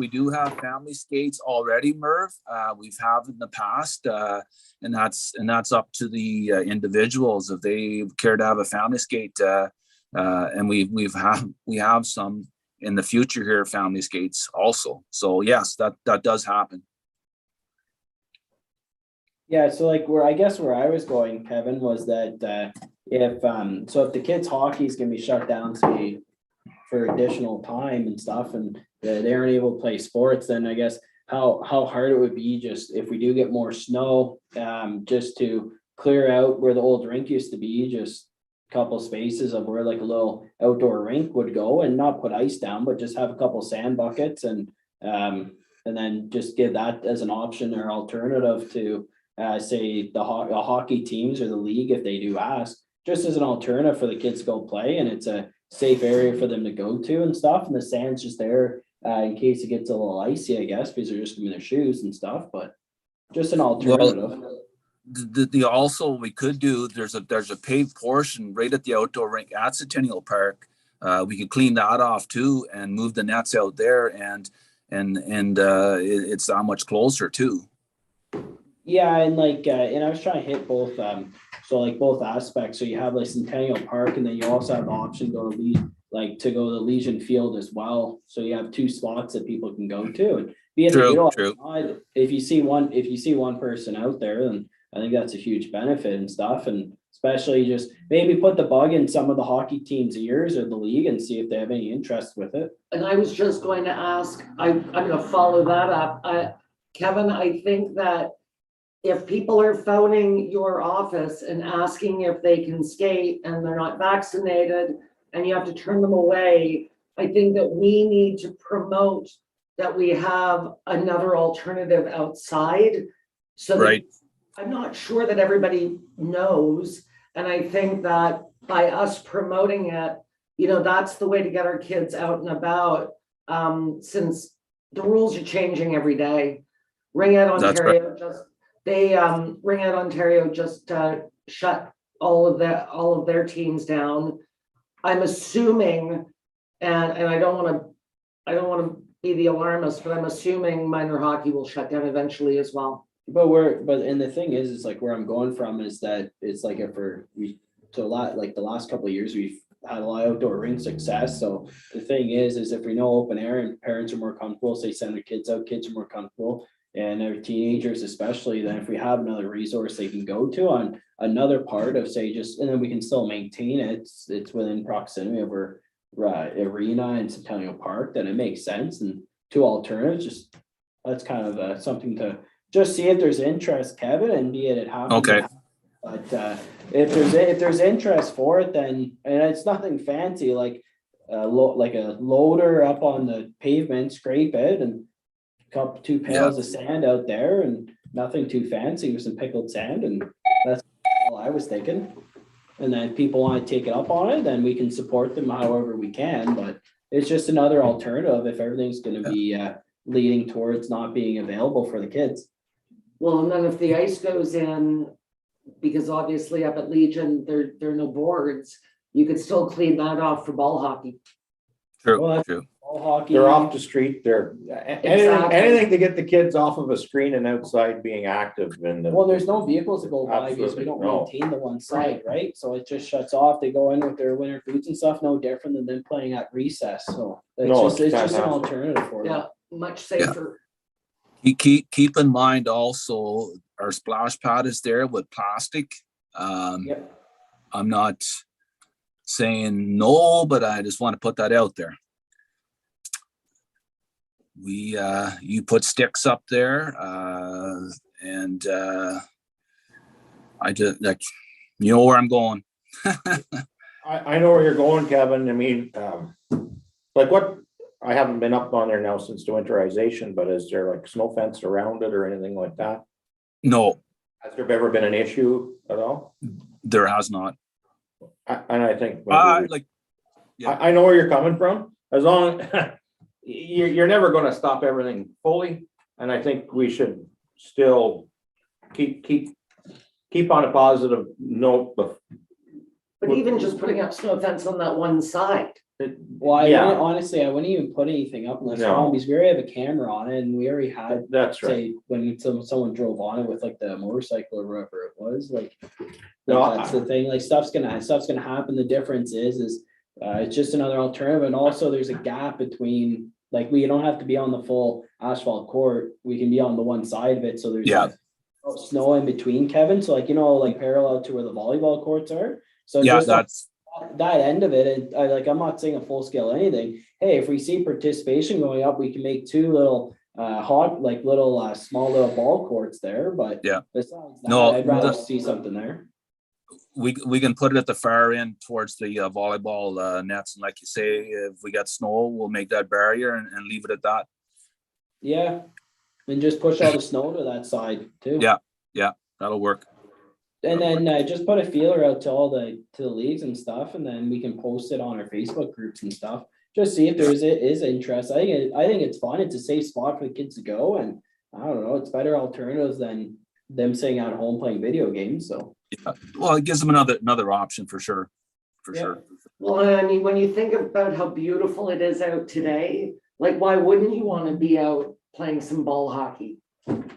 do have family skates already, Merv. We've have in the past, and that's up to the individuals if they care to have a family skate. And we have some in the future here, family skates also. So yes, that does happen. Yeah, so like where I was going, Kevin, was that if the kids' hockey is gonna be shut down, say, for additional time and stuff, and they aren't able to play sports, then I guess how hard it would be just if we do get more snow, just to clear out where the old rink used to be, just a couple spaces of where like a little outdoor rink would go, and not put ice down, but just have a couple sand buckets and then just give that as an option or alternative to say the hockey teams or the league, if they do ask, just as an alternative for the kids to go play, and it's a safe area for them to go to and stuff, and the sand's just there in case it gets a little icy, I guess, because they're just in their shoes and stuff, but just an alternative. The also we could do, there's a paved portion right at the outdoor rink at Centennial Park. We could clean that off too and move the nets out there, and it's that much closer too. Yeah, and like and I was trying to hit both both aspects. So you have like Centennial Park, and then you also have the option to go to Legion Field as well. So you have two spots that people can go to. And true. If you see one person out there, then I think that's a huge benefit and stuff. And especially just maybe put the bug in some of the hockey teams' ears or the league and see if they have any interest with it. And I was just going to ask, I'm going to follow that up. Kevin, I think that if people are phoning your office and asking if they can skate and they're not vaccinated and you have to turn them away, I think that we need to promote that we have another alternative outside. So right. I'm not sure that everybody knows. And I think that by us promoting it, that's the way to get our kids out and about, since the rules are changing every day. Ring Out Ontario Ring Out Ontario just shut all of their teams down. I'm assuming, and I don't want to be the alarmist, but I'm assuming minor hockey will shut down eventually as well. And the thing is like where I'm going from is that it's like the last couple of years we've had a lot of outdoor rink success. So the thing is if we know open air and parents are more comfortable, say send their kids out, kids are more comfortable, and their teenagers especially, then if we have another resource they can go to on another part of and then we can still maintain it, it's within proximity of our arena and Centennial Park, then it makes sense. And two alternatives, that's kind of something to just see if there's interest, Kevin, and be it happens. Okay. But if there's interest for it, then, and it's nothing fancy, like a loader up on the pavement, scrape it, and two pails of sand out there, and nothing too fancy with some pickled sand, and that's all I was thinking. And then people want to take it up on it, then we can support them however we can. But it's just another alternative if everything's going to be leading towards not being available for the kids. Well, and then if the ice goes in, because obviously up at Legion there are no boards, you could still clean that off for ball hockey. True. Ball hockey. They're off the street, they're, Exactly. anything to get the kids off of a screen and outside being active and. Well, there's no vehicles to go by because we Absolutely, don't no. maintain the one side, right? So it just shuts off. They go in with their winter boots and stuff, no different than them playing at recess. So No, it's just an fantastic. alternative for them. Yeah, much safer. Keep in mind also, our splash pad is there with plastic. Yep. I'm not saying no, but I just want to put that out there. You put sticks up there, and I just, like, you know where I'm going. I know where you're going, Kevin. I mean, like what, I haven't been up on there now since the winterization, but is there like snow fence around it or anything like that? No, Has there ever been an issue at all? there has not. And I think. Like, I know where you're coming from, as long, you're never gonna stop everything fully, and I think we should still keep on a positive note, but. But even just putting up snow fence on that one side. Well, I Yeah. wouldn't, honestly, I wouldn't even put anything up unless No. because we already have a camera on it, and we already had, That's right. say, when someone drove on it with like the motorcycle or whatever it was, like. No, That's the thing, like stuff's gonna happen. The difference is it's just another alternative, and also there's a gap between, like, we don't have to be on the full asphalt court. We can be on the one side of it, so there's Yeah. snow in between, Kevin. So like, like parallel to where the volleyball courts are. So Yeah, just that's, that end of it, I'm not saying a full scale anything. Hey, if we see participation going up, we can make two little small little ball courts there, but Yeah. besides that, No, I'd rather see something there. we can put it at the far end towards the volleyball nets, and like you say, if we got snow, we'll make that barrier and leave it at that. Yeah, and just push all the snow to that side too. Yeah, that'll work. And then just put a feeler out to the leagues and stuff, and then we can post it on our Facebook groups and stuff. Just see if is interest. I think it's fun. It's a safe spot for the kids to go, and I don't know, it's better alternatives than them sitting at home playing video games. So Yeah. Well, it gives them another option for sure. Yeah. Sure. Well, I mean, when you think about how beautiful it is out today, like, why wouldn't you want to be out playing some ball hockey?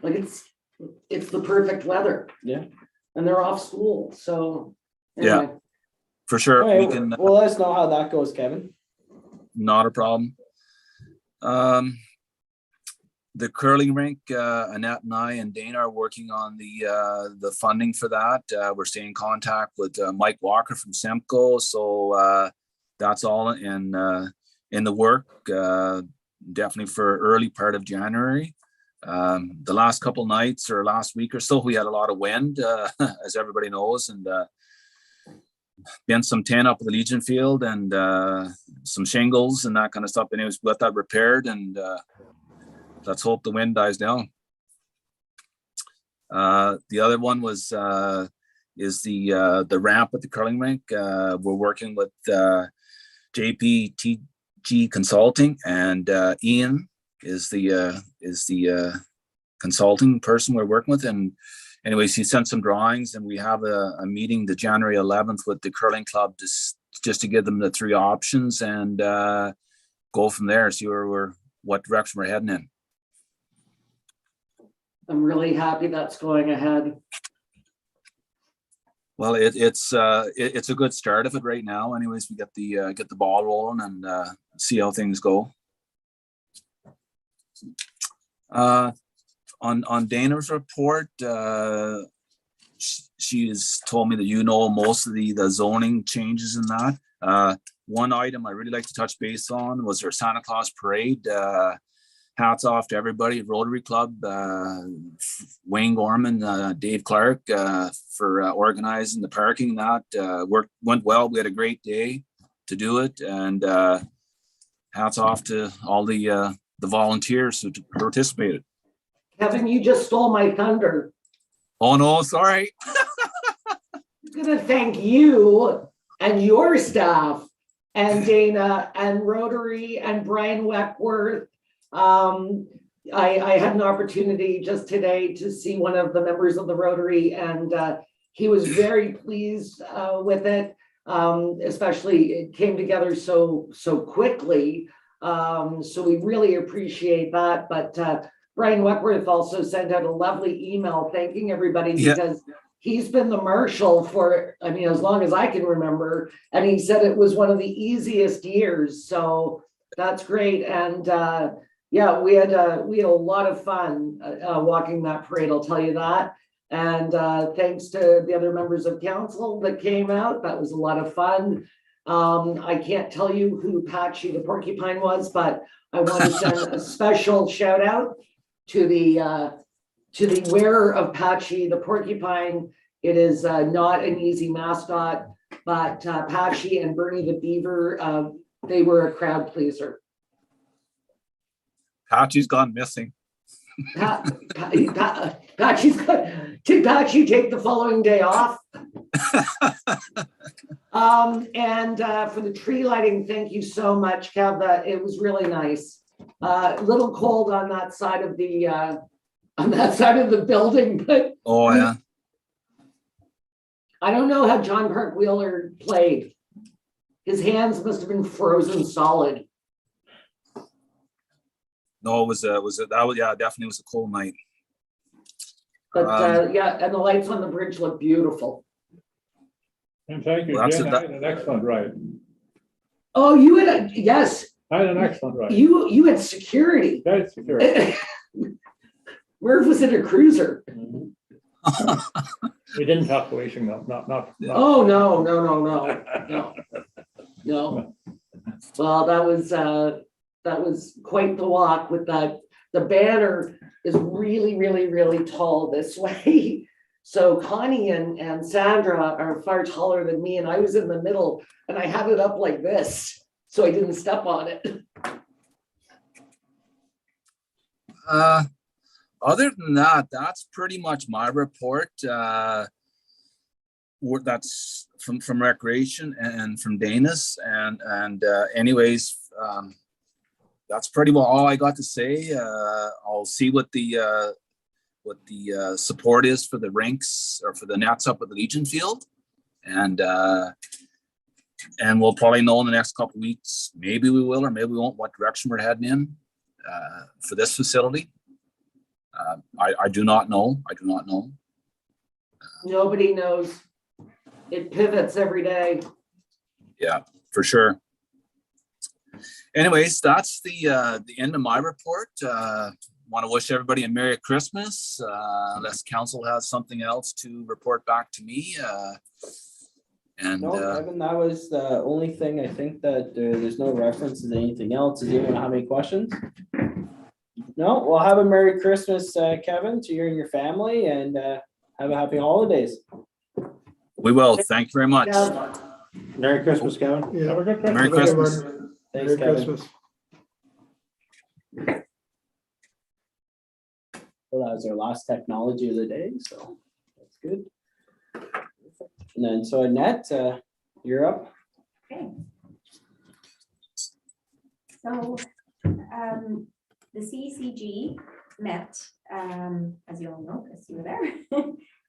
Like, it's the perfect weather. Yeah. And they're off school, so. Yeah. anyway. For sure. all right, We can, well, let us know how that goes, Kevin. not a problem. The curling rink, Annette and I and Dana are working on the funding for that. We're staying in contact with Mike Walker from Semco, so that's all in the work. Definitely for early part of January. The last couple nights or last week or so, we had a lot of wind, as everybody knows, and been some tin up at the Legion Field and some shingles and that kind of stuff. Anyways, we got that repaired, and let's hope the wind dies down. The other one is the ramp at the curling rink. We're working with JPTG Consulting, and Ian is the consulting person we're working with. And anyways, he sent some drawings, and we have a meeting the January 11th with the curling club just to give them the three options and go from there, see what direction we're heading in. I'm really happy that's going ahead. Well, it's a good start of it right now. Anyways, we get the ball rolling and see how things go. On Dana's report, she has told me that most of the zoning changes in that. One item I really like to touch base on was our Santa Claus parade. Hats off to everybody at Rotary Club, Wayne Gorman, Dave Clark, for organizing the parking. That went well. We had a great day to do it, and hats off to all the volunteers who participated. Kevin, you just stole my thunder. Oh no, sorry. I'm gonna thank you and your staff and Dana and Rotary and Brian Weckworth. I had an opportunity just today to see one of the members of the Rotary, and he was very pleased with it. Especially it came together so quickly. So we really appreciate that. But Brian Weckworth also sent out a lovely email thanking everybody Yeah. because he's been the marshal for, I mean, as long as I can remember. And he said it was one of the easiest years. So that's great. And yeah, we had a lot of fun walking that parade, I'll tell you that. And thanks to the other members of council that came out, that was a lot of fun. I can't tell you who Patchy the porcupine was, but I want to send a special shout out to the wearer of Patchy the porcupine. It is not an easy mascot, but Patchy and Bernie the beaver, they were a crowd pleaser. Patchy's gone missing. Patchy's good. Did Patchy take the following day off? And for the tree lighting, thank you so much, Kev. It was really nice. A little cold on that side of the building, but Oh, yeah. I don't know how John Park Wheeler played. His hands must have been frozen solid. No, definitely was a cold night. But yeah, and the lights on the bridge look beautiful. And thank you, Well, that's Jen. it. I had an excellent ride. Oh, you had yes, I had an excellent ride. you had security. Very secure. Where was it, a cruiser? We didn't have policing though, not. Oh, no. Well, that was quite the walk with that. The banner is really, really, really tall this way. So Connie and Sandra are far taller than me, and I was in the middle and I had it up like this, so I didn't step on it. Other than that, that's pretty much my report. That's from recreation and from Dana's, and anyways, that's pretty well all I got to say. I'll see what the support is for the rinks or for the nets up at the Legion Field, and we'll probably know in the next couple of weeks. Maybe we will, or maybe we won't. What direction we're heading in for this facility? I do not know. Nobody knows. It pivots every day. Yeah, for sure. Anyways, that's the end of my report. Want to wish everybody a Merry Christmas. Unless council has something else to report back to me. No, Evan, that was the only thing. I think that there's no references to anything else. Does anyone have any questions? No, well, have a Merry Christmas, Kevin, to you and your family, and have a happy holidays. We will. Thank you very much. Yeah. Merry Christmas, Kevin. Yeah. Have a good Merry Christmas. Thanks, Merry Kevin. Christmas. Well, that was our last technology of the day, so that's good. And then, so Annette, you're up. Okay. So, the CCG met, as you all know, because you were there,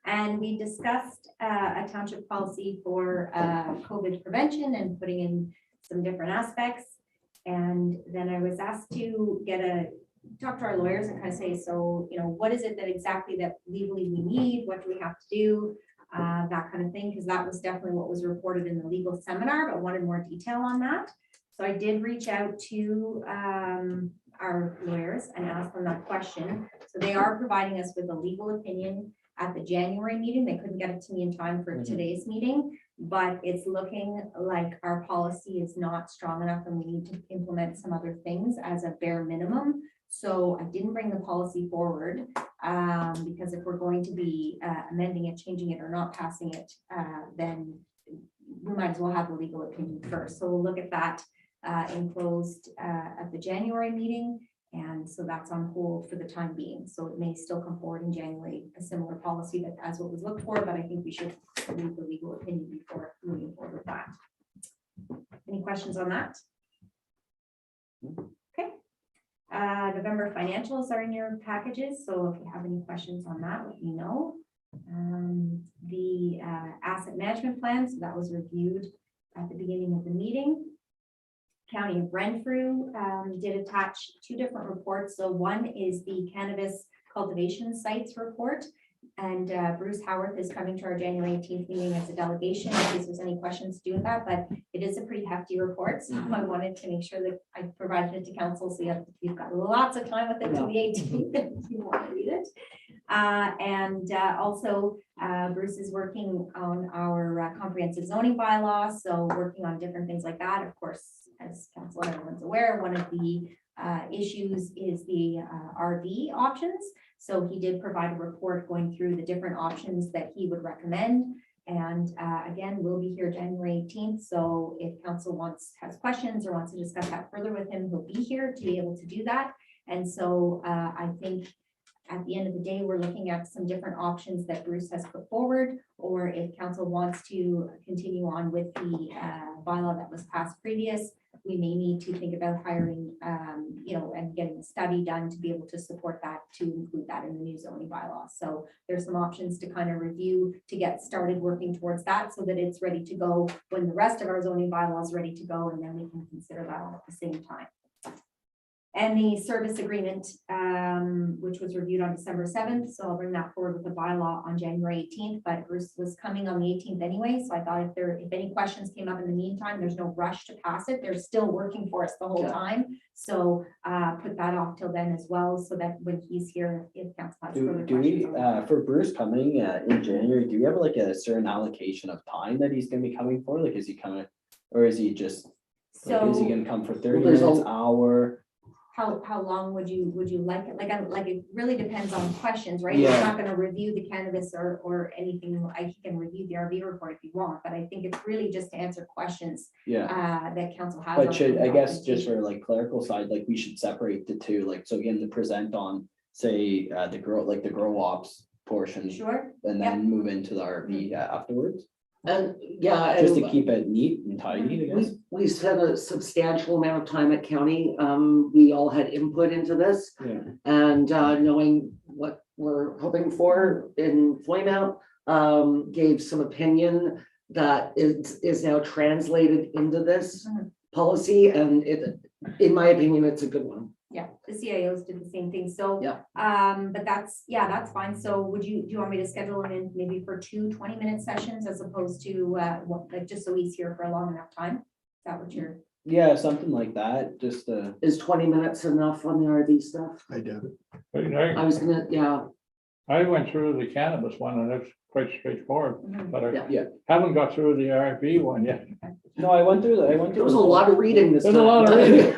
and we discussed a township policy for COVID prevention and putting in some different aspects. And then I was asked to talk to our lawyers and kind of say, so, what is it that exactly that legally we need? What do we have to do? That kind of thing, because that was definitely what was reported in the legal seminar, but wanted more detail on that. So I did reach out to our lawyers and ask them that question. So they are providing us with a legal opinion at the January meeting. They couldn't get it to me in time for today's meeting, but it's looking like our policy is not strong enough and we need to implement some other things as a bare minimum. So I didn't bring the policy forward because if we're going to be amending it, changing it, or not passing it, then we might as well have the legal opinion first. So we'll look at that enclosed at the January meeting. And so that's on hold for the time being. So it may still come forward in January, a similar policy that as what was looked for, but I think we should read the legal opinion before moving forward with that. Any questions on that? Okay. November financials are in your packages. So if you have any questions on that, let me know. The asset management plan, so that was reviewed at the beginning of the meeting. County of Renfrew did attach two different reports. So one is the cannabis cultivation sites report. And Bruce Howarth is coming to our January 18th meeting as a delegation in case there's any questions to do with that, but it is a pretty hefty report. So I wanted to make sure that I provided it to council. So you've got lots of time with it till the 18th if you want to read it. Also Bruce is working on our comprehensive zoning bylaw. So working on different things like that. Of course, as council and everyone's aware, one of the issues is the RV options. So he did provide a report going through the different options that he would recommend. And again, we'll be here January 18th. So if council has questions or wants to discuss that further with him, he'll be here to be able to do that. And so I think at the end of the day, we're looking at some different options that Bruce has put forward, or if council wants to continue on with the bylaw that was passed previous, we may need to think about hiring, and getting a study done to be able to support that, to include that in the new zoning bylaw. So there's some options to kind of review to get started working towards that so that it's ready to go when the rest of our zoning bylaw is ready to go, and then we can consider that all at the same time. And the service agreement, which was reviewed on December 7th. So I'll bring that forward with the bylaw on January 18th, but Bruce was coming on the 18th anyway. So I thought if any questions came up in the meantime, there's no rush to pass it. They're still working for us the whole time. So put that off till then as well, so that when he's here, if council has further Do we, questions. for Bruce coming in January, do we have like a certain allocation of time that he's gonna be coming for? Like, is he coming, or is he just, like, is he So gonna come for 30 there's a- minutes, hour? how long would you like it? Like it really depends on questions, right? Yeah. He's not gonna review the cannabis or anything. He can review the RV report if you want, but I think it's really just to answer questions Yeah, that council has. but on should, the I guess, just documentation. for like clerical side, like we should separate the two, like, so again, to present on, say, the grow ops portion, Sure, and then move into the RV afterwards, And yeah. just to and keep it neat and tidy, I guess. We spent a substantial amount of time at county. We all had input into this. Yeah. And knowing what we're hoping for in Floymount, gave some opinion that is now translated into this Mhm. policy, and in my opinion, it's a good one. yeah, the CIOs did the same thing, so. Yeah. But that's fine, so do you want me to schedule him in maybe for 2 20-minute sessions as opposed to, like, just so he's here for a long enough time? Is that what you're? Yeah, something like that, just Is 20 minutes enough on the RV stuff? I doubt it. But, you know, I was gonna, yeah, I went through the cannabis one and it's quite straightforward, Mhm. but I Yeah. haven't got through the RV one yet. no, I went through there was a lot of reading this time. There's a lot of reading.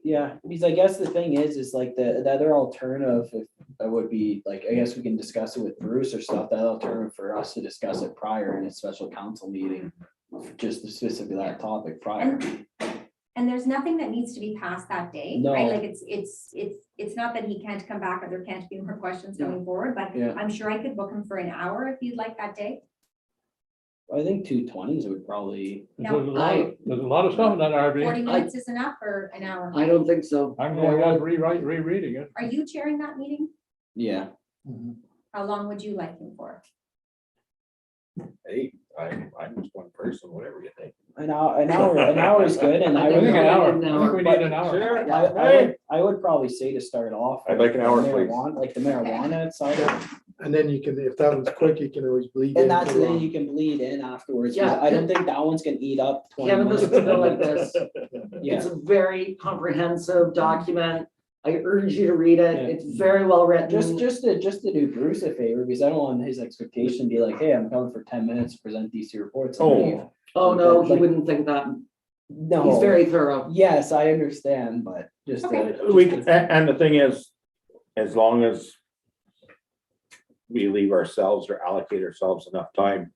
Yeah, because I guess the thing is like the other alternative, if that would be like, I guess we can discuss it with Bruce or stuff, that alternative for us to discuss it prior in a special council meeting. Just specifically that topic prior. And there's nothing that needs to be passed that day, No. right? Like it's not that he can't come back or there can't be more questions going forward, but Yeah. I'm sure I could book him for an hour if you'd like that day. I think 220s would probably, There's No. there's a lot of stuff in that 40 RV. minutes is enough for an hour. I don't think so. I'm going out rereading it. Are you chairing that meeting? yeah. How long would you like him for? Hey, I'm just one person, whatever you think. An hour is good, and I I think would, an hour. an I hour, think we but- need an hour. Sure. I would probably say to start off. I'd like an hour, the please. Like the marijuana side, And then you can, if that one's quick, you can always bleed. and that's into, then you can bleed in afterwards. 'cause Yeah. I don't think that one's gonna eat up 20 Cannabis minutes. is a bill like this. Yeah. It's a very comprehensive document. I urge you to read it. Yeah. It's very well written. Just to do Bruce a favor, because I don't want his expectation to be like, hey, I'm coming for 10 minutes to present these two reports. and leave. Oh, no, he Like- wouldn't think that. No. He's very thorough. Yes, I understand, but just. Okay. And the thing is, as long as we leave ourselves or allocate ourselves enough time,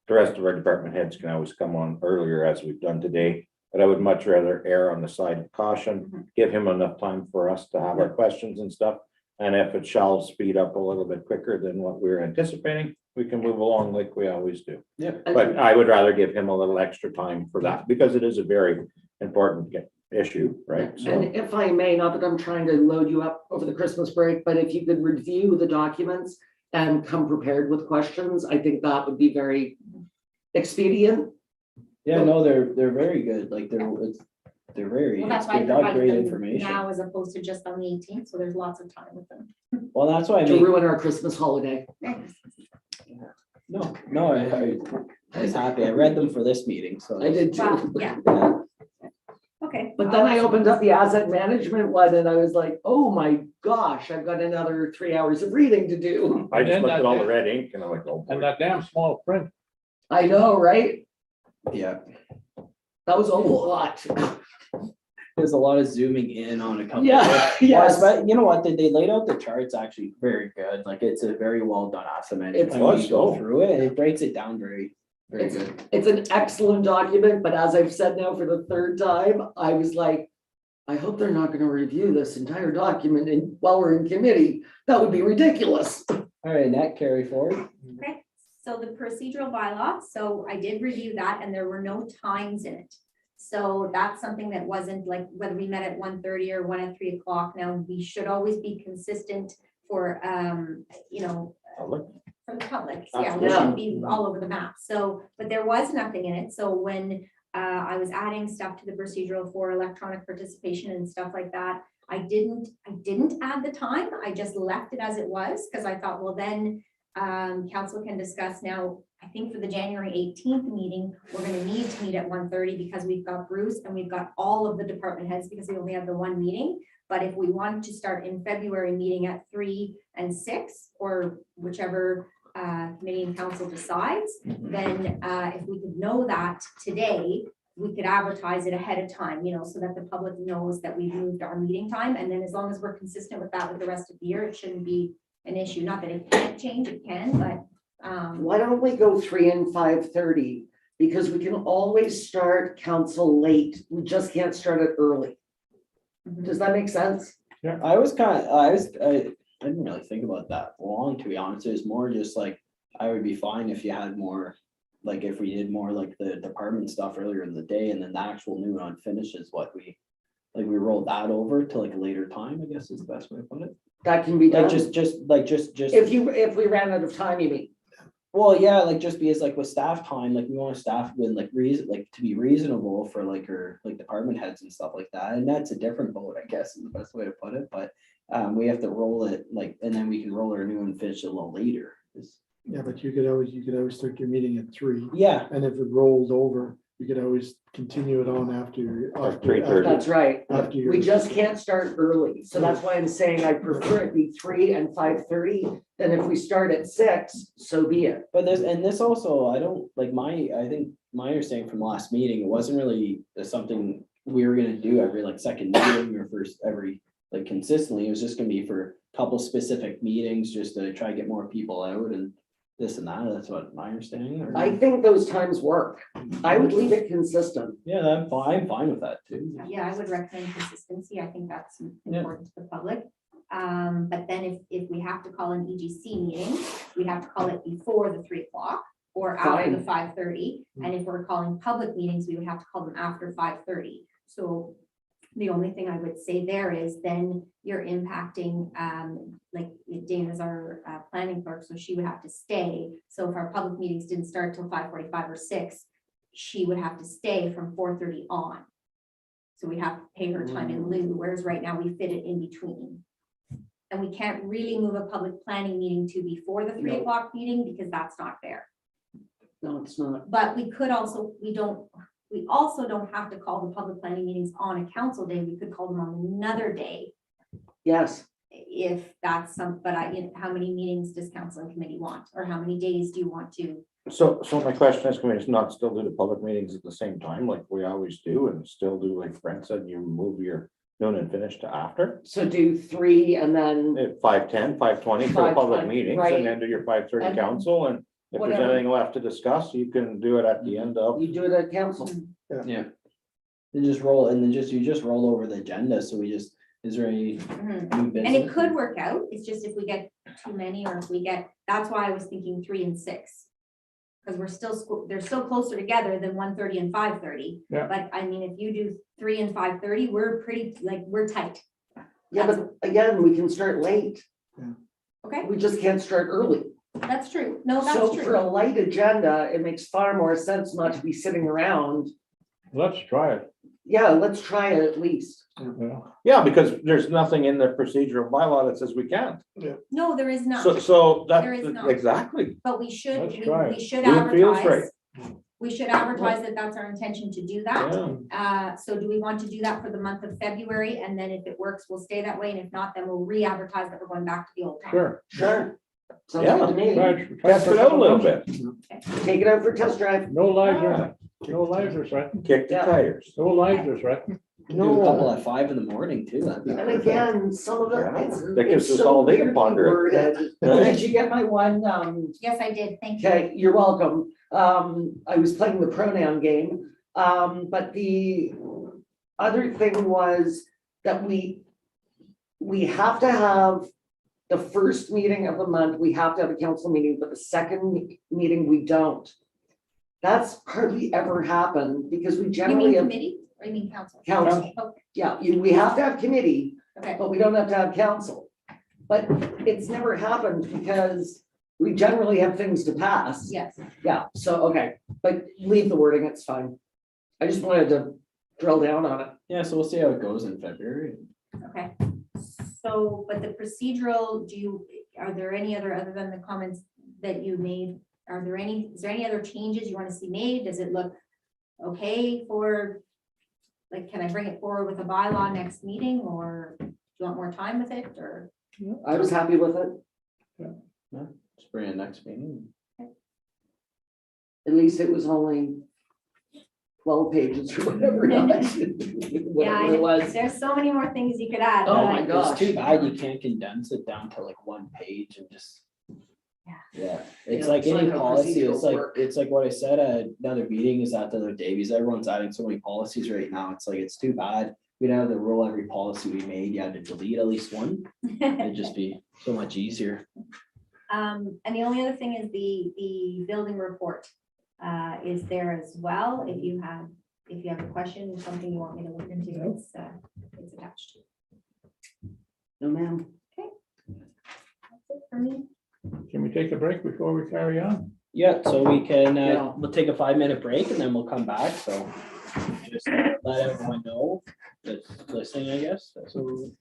the rest of our department heads can always come on earlier as we've done today. But I would much rather err on the side of caution, give him enough time for us to have our questions and stuff. And if it shall speed up a little bit quicker than what we were anticipating, we can move along like we always do. But I would rather give him a little extra time for that because it is a very important issue, right? So, And if I may, not that I'm trying to load you up over the Christmas break, but if you could review the documents and come prepared with questions, I think that would be very expedient. Yeah, no, they're very good. Like they're very, Well, that's why I they've got great provided them information. now as opposed to just on the 18th, so there's lots of time with them. Well, that's why I To mean, ruin our Christmas holiday. no, I was happy. I read them for this meeting, so. I did Wow, too. yeah, Yeah. okay. But then I opened up the asset management one and I was like, oh my gosh, I've got another 3 hours of reading to do. I just And looked then at all that- the red ink and I'm like, oh. And boy. that damn small print. I know, right? Yeah, That was a lot. there's a lot of zooming in on a couple. Yeah, Yes, yes. but you know what? They laid out the charts actually very good. Like it's a very well done asset management. It plan when was, you go oh. through it, and it breaks it down very good. It's an excellent document, but as I've said now for the third time, I was like, I hope they're not gonna review this entire document and while we're in committee, that would be ridiculous. All right, Nat, carry forward. Okay, so the procedural bylaw, so I did review that and there were no times in it. So that's something that wasn't like whether we met at 1:30 or 1 at 3 o'clock. Now, we should always be consistent for, you know, Public. for the public. Yeah, we Absolutely. shouldn't be all over the map. So, but there was nothing in it. So when I was adding stuff to the procedural for electronic participation and stuff like that, I didn't add the time. I just left it as it was because I thought, well, then council can discuss now. I think for the January 18th meeting, we're gonna need to meet at 1:30 because we've got Bruce and we've got all of the department heads because we only have the one meeting. But if we want to start in February meeting at 3 and 6, or whichever committee and council decides, then if we could know that today, we could advertise it ahead of time, you know, so that the public knows that we've moved our meeting time. And then as long as we're consistent with that with the rest of the year, it shouldn't be an issue. Not that it can't change, it can, but Why don't we go 3 and 5:30? Because we can always start council late. We just can't start it early. Does that make sense? I didn't really think about that long, to be honest. It was more just like, I would be fine if you had more, like if we did more like the department stuff earlier in the day and then the actual new unfinished is what we rolled that over to like a later time, I guess is the best way to put it. That can be Like done. just. If we ran out of time, you mean? Well, yeah, like just because like with staff time, like we want staff with like reason, like to be reasonable for like our like department heads and stuff like that. And that's a different vote, I guess, is the best way to put it. But we have to roll it like, and then we can roll our new and finish a little later. Yeah, but you could always start your meeting at 3, Yeah, and if it rolls over, you could always continue it on after. 3:30. That's right. After your. We just can't start early. So that's why I'm saying I prefer it be 3 and 5:30. Then if we start at 6, so be it. but this also, I don't, like I think my understanding from last meeting, it wasn't really something we were gonna do every like second meeting or first every, like consistently. It was just gonna be for a couple specific meetings, just to try to get more people out and this and that. That's what my understanding. Or- I think those times work. I would leave it consistent. Yeah, I'm fine with that too. yeah, I would recommend consistency. I think that's Yeah. important to the public. But then if we have to call an EGC meeting, we have to call it before the 3 o'clock or after the 5:30. And if we're calling public meetings, we would have to call them after 5:30. So the only thing I would say there is then you're impacting, like Dana's our planning clerk, so she would have to stay. So if our public meetings didn't start till 5:45 or 6, she would have to stay from 4:30 on. So we have to pay her time in lieu, whereas right now we fit it in between. And we can't really move a public planning meeting to before the 3 No. o'clock meeting because that's not fair. No, it's not. But we could also, we also don't have to call the public planning meetings on a council day. We could call them on another day Yes. if that's how many meetings does council and committee want? Or how many days do you want to? So my question is, can we just not still do the public meetings at the same time like we always do and still do like Brent said, you move your noon and finish to after? So do 3 and then, At 5:10, 5:20 for the public 5:20, meetings right. and then do your 5:30 And council and if there's whatever. anything left to discuss, you can do it at the end of. you do it at council. Yeah. You just roll over the agenda. So is there any Mhm. new And business? it could work out. It's just if we get too many or if we get, that's why I was thinking 3 and 6. Because they're still closer together than 1:30 and 5:30. Yeah. But I mean, if you do 3 and 5:30, we're we're tight. Yeah, but again, we can start late. Okay, We just can't start early. that's true. No, that's So for a true. light agenda, it makes far more sense not to be sitting around. Let's try it. Yeah, let's try it at least. Yeah, because there's nothing in the procedural bylaw that says we can't. No, there is not. So that, There is not. exactly. But we should, Let's try it. we should Do it feels advertise. We should advertise that that's our intention to do that. So do we want to do that for the month of February? And then if it works, we'll stay that way. And if not, then we'll re-advertise that we're going back to the old time. Sure. Sure. Sounds Yeah. good to me. Test it out a little bit, Take it out for test drive. No lives, no lives are threatened. kick the Yeah. tires. No lives are threatened. Do a couple at 5 in the morning too. That'd be And perfect. again, some of Yeah, it, that gives it's us so all day to weirdly ponder it. worded. Did you get my one? Yes, I did. Thank you. Okay, you're welcome. I was playing the pronoun game. But the other thing was that we have to have the first meeting of the month, we have to have a council meeting, but the second meeting, we don't. That's hardly ever happened because we You generally mean have committee or you mean council? council. Okay, Yeah, we have to have committee, okay. but we don't have to have council. But it's never happened because we generally have things to pass. Yes. Yeah, so, okay, but leave the wording, it's fine. I just wanted to drill down on it. Yeah, so we'll see how it goes in February. Okay. So, but the procedural, are there any other than the comments that you made? Is there any other changes you want to see made? Does it look okay for, like, can I bring it forward with a bylaw next meeting, or do you want more time with it, or? I was happy with it. Just bring it next meeting. At least it was only 12 pages or whatever. Whatever it was. There's so many more things you could add. Oh but my I- gosh. It's too bad you can't condense it down to like one page and just. Yeah, it's like it's any like how policy, procedurals it's like what I said at another meeting is that the other day, because everyone's adding so many policies right now, it's like, it's too bad. We'd have the rule every policy we made, you had to delete at least one, it'd just be so much easier. And the only other thing is the building report is there as well. If you have a question, or something you want me to look into, it's attached. No, ma'am. That's it for me. Can we take a break before we carry on? Yeah, so we can, Yeah. we'll take a 5-minute break and then we'll come back, so. Just let everyone know that's listening, I guess, so.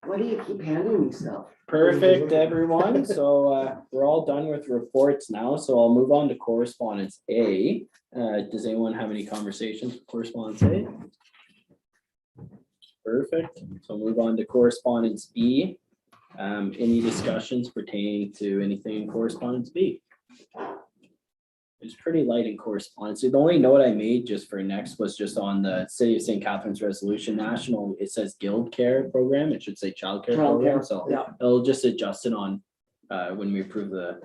Why do you keep handing me stuff? Perfect, everyone. So we're all done with reports now, so I'll move on to correspondence A. Does anyone have any conversations with correspondence A? Perfect. So move on to correspondence B. Any discussions pertaining to anything in correspondence B? It's pretty light in correspondence. The only note I made just for next was just on the City of St. Catharines Resolution National. It says Guild Care Program. It should say Child Care Program. So Yeah. it'll just adjust it on when we approve the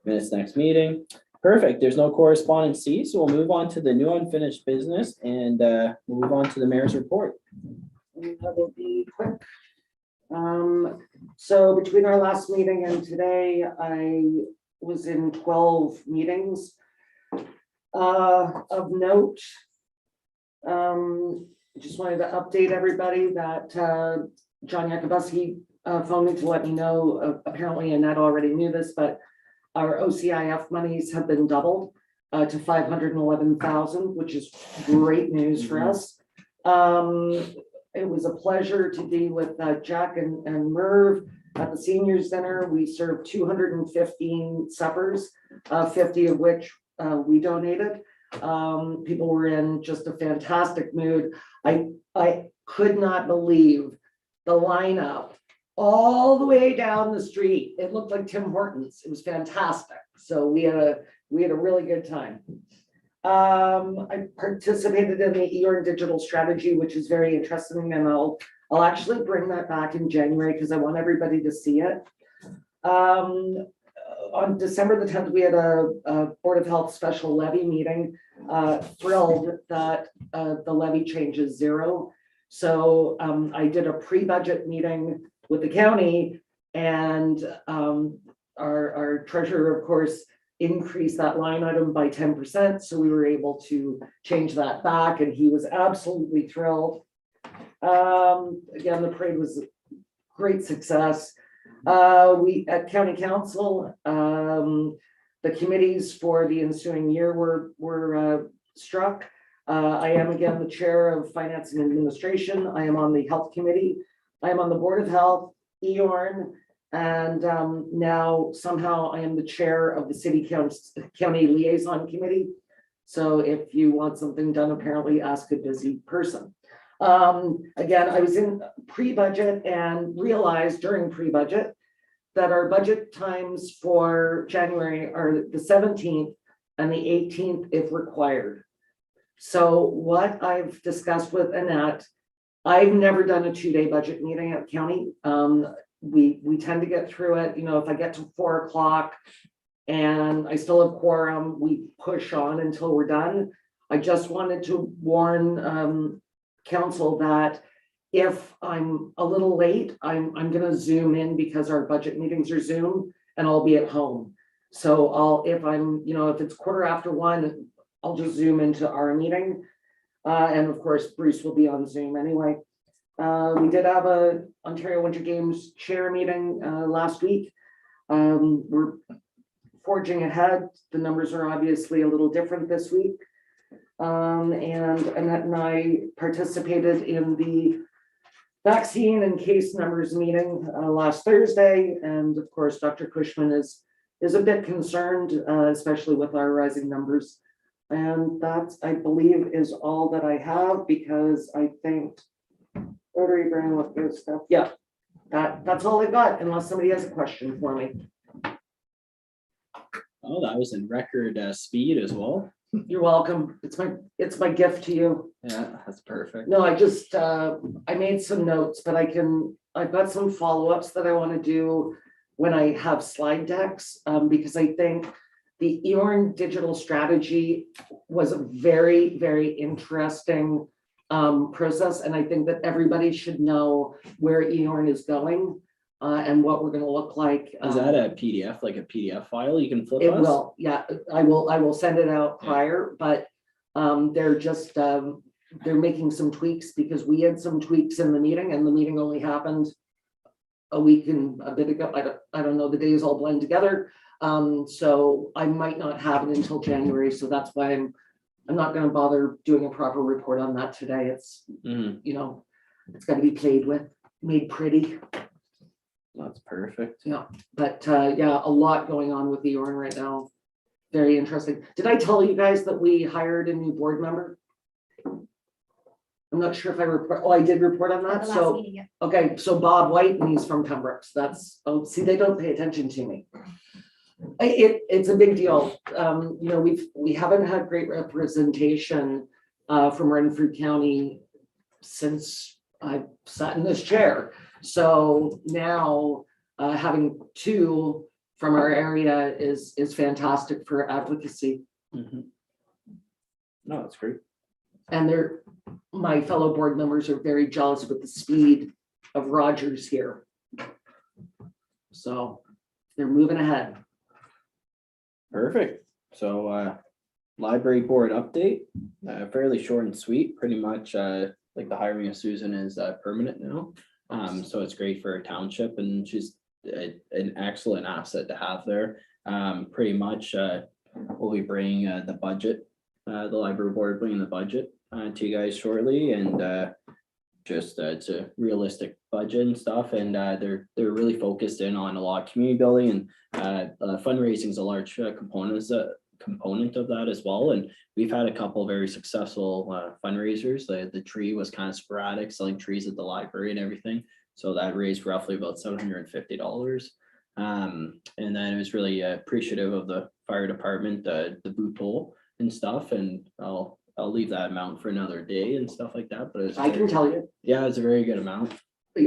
minutes next meeting. Perfect. There's no correspondence C, so we'll move on to the new unfinished business and move on to the mayor's report. That will be quick. So between our last meeting and today, I was in 12 meetings. Of note, just wanted to update everybody that John Yakubuski phoned me to let me know, apparently Annette already knew this, but our OCIF monies have been doubled to 511,000, which is great news for us. It was a pleasure to be with Jack and Merv at the seniors dinner. We served 215 suppers, 50 of which we donated. People were in just a fantastic mood. I could not believe the lineup all the way down the street. It looked like Tim Hortons. It was fantastic. So we had a really good time. I participated in the EOR digital strategy, which is very interesting, and I'll actually bring that back in January because I want everybody to see it. On December the 10th, we had a Board of Health special levy meeting. Thrilled that the levy change is zero. So I did a pre-budget meeting with the county, and our treasurer, of course, increased that line item by 10%. So we were able to change that back, and he was absolutely thrilled. Again, the parade was a great success. We at County Council, the committees for the ensuing year were struck. I am again the chair of Finance and Administration. I am on the Health Committee. I am on the Board of Health, EORN, and now somehow I am the chair of the City County Liaison Committee. So if you want something done, apparently ask a busy person. Again, I was in pre-budget and realized during pre-budget that our budget times for January are the 17th and the 18th if required. So what I've discussed with Annette, I've never done a 2-day budget meeting at county. We tend to get through it. You know, if I get to 4 o'clock and I still have quorum, we push on until we're done. I just wanted to warn council that if I'm a little late, I'm gonna zoom in because our budget meetings are Zoom and I'll be at home. So if it's 1:15, I'll just zoom into our meeting. And of course, Bruce will be on Zoom anyway. We did have a Ontario Winter Games chair meeting last week. We're forging ahead. The numbers are obviously a little different this week. And Annette and I participated in the vaccine and case numbers meeting last Thursday. And of course, Dr. Cushman is a bit concerned, especially with our rising numbers. And that, I believe, is all that I have, because I think, Rotary Brand with good stuff. Yeah, that's all I got, unless somebody has a question for me. Oh, that was in record speed as well. You're welcome. It's my gift to you. Yeah, that's perfect. No, I just I made some notes, but I've got some follow-ups that I want to do when I have slide decks, because I think the EORN digital strategy was a very, very interesting process, and I think that everybody should know where EORN is going and what we're going to look like. Is that a PDF, like a PDF file you can flip It us? will, yeah. I will send it out prior, but they're just they're making some tweaks because we had some tweaks in the meeting, and the meeting only happened a week and a bit ago. I don't know, the days all blend together. So I might not have it until January. So that's why I'm not going to bother doing a proper report on that today. It's, you know, it's got to be played with, made pretty. That's perfect. But yeah, a lot going on with the Orn right now. Very interesting. Did I tell you guys that we hired a new board member? I'm not sure if I report, I did report on At that, the last so, meeting, yeah. okay, so Bob White, and he's from Pembroke's, that's, oh, see, they don't pay attention to me. It's a big deal, you know, we haven't had great representation from Renfrew County since I sat in this chair. So now, having two from our area is fantastic for advocacy. Mhm. No, that's great. And my fellow board members are very jealous with the speed of Rogers here. So they're moving ahead. Perfect. So, library board update, fairly short and sweet, pretty much, like the hiring of Susan is permanent now. So it's great for our township and she's an excellent asset to have there. Pretty much, we'll be bringing the budget, the library board bringing the budget to you guys shortly, and just it's a realistic budget and stuff, and they're really focused in on a lot of community building, and fundraising is a large component of that as well. And we've had a couple very successful fundraisers. The tree was kind of sporadic, selling trees at the library and everything, so that raised roughly about $750. And then it was really appreciative of the fire department, the boot pole and stuff, and I'll leave that amount for another day and stuff like that, but it's I can tell you, yeah, it's a very good amount.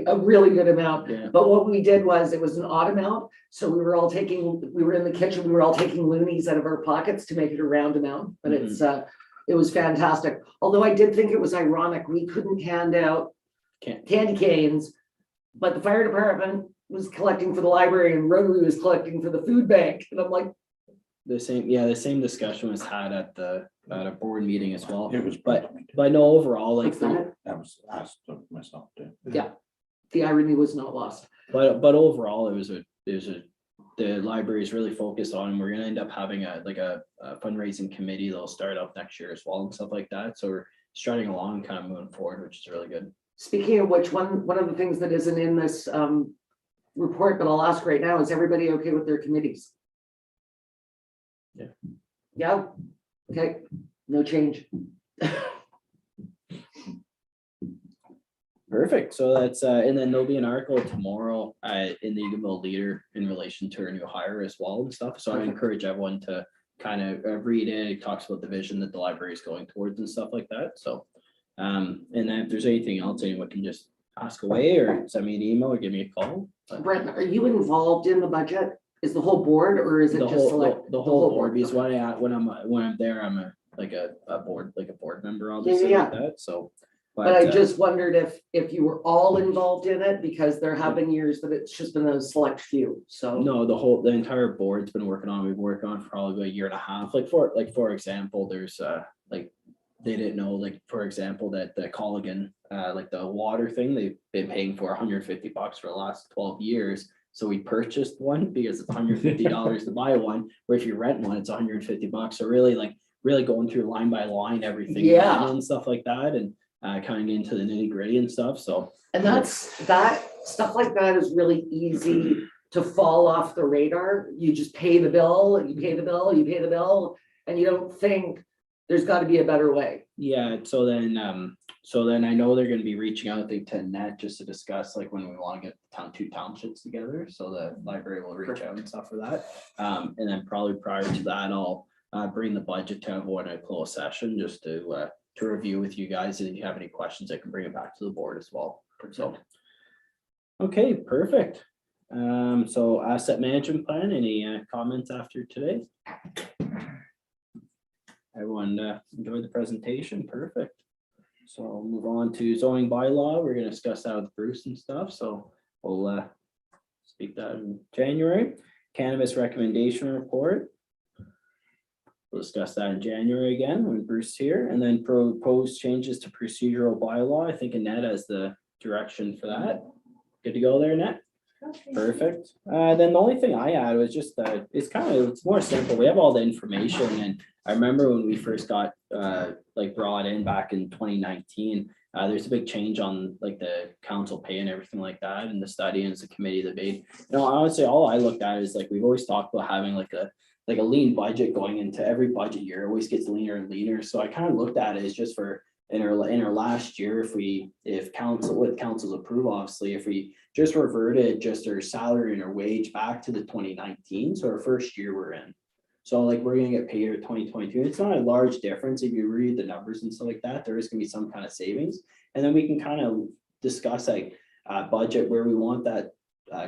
a really good amount. Yeah. But what we did was, it was an odd amount, so we were in the kitchen, we were all taking loonies out of our pockets to make it a round amount, but it was fantastic. Although I did think it was ironic, we couldn't hand out candy canes, but the fire department was collecting for the library and Rotary was collecting for the food bank, and I'm like, The same discussion was had at a board meeting as well. It was, But no, overall, like, what's that? that was asked of myself too. The irony was not lost. but overall, it was the library is really focused on, and we're gonna end up having a fundraising committee that'll start up next year as well and stuff like that. So we're starting along, kind of moving forward, which is really good. Speaking of which, one of the things that isn't in this report, but I'll ask right now, is everybody okay with their committees? Yeah. Yeah, okay, no change. Perfect. So that's and then there'll be an article tomorrow in the Eagleville Leader in relation to our new hire as well and stuff. So I encourage everyone to kind of read it. It talks about the vision that the library is going towards and stuff like that. So and then if there's anything else, anyone can just ask away or send me an email or give me a call. But Brent, are you involved in the budget? Is the whole board, or is it the just whole select? the whole board, because when I'm there, I'm a board member, obviously, Yeah. like that. So But I just wondered if you were all involved in it, because there have been years that it's just been a select few, so. no, the entire board's been working on, we've worked on for probably a year and a half. For example, there's they didn't know, for example, that the Colligan, the water thing, they've been paying for $150 for the last 12 years. So we purchased one because it's $150 to buy one, where if you rent one, it's $150. So really going through line by line, everything. Yeah. And stuff like that, and kind of get into the nitty gritty and stuff. So. And that stuff like that is really easy to fall off the radar. You just pay the bill, and you pay the bill, you pay the bill, and you don't think there's got to be a better way. Yeah, so then I know they're gonna be reaching out to Annette just to discuss when we want to get two townships together, so the library will reach out and stuff for that. And then probably prior to that, I'll bring the budget to everyone in a closed session just to review with you guys. If you have any questions, I can bring it back to the board as well. So, okay, perfect. So asset management plan, any comments after today? Everyone enjoyed the presentation, perfect. So I'll move on to zoning bylaw. We're gonna discuss that with Bruce and stuff, so we'll speak that in January. Cannabis recommendation report. We'll discuss that in January again when Bruce is here, and then proposed changes to procedural bylaw. I think Annette has the direction for that. Good to go there, Annette? Okay. Perfect. Then the only thing I had was just it's more simple. We have all the information, and I remember when we first got like brought in back in 2019. There's a big change on like the council pay and everything like that, and the study and it's a committee debate. Honestly, all I looked at is like, we've always talked about having like a lean budget going into every budget year. It always gets leaner and leaner. So I kind of looked at it as just for in our last year, if council, with council's approval, obviously, if we just reverted just our salary and our wage back to the 2019, so our first year we're in. So like, we're gonna get paid at 2022. It's not a large difference. If you read the numbers and stuff like that, there is gonna be some kind of savings. And then we can kind of discuss like budget where we want that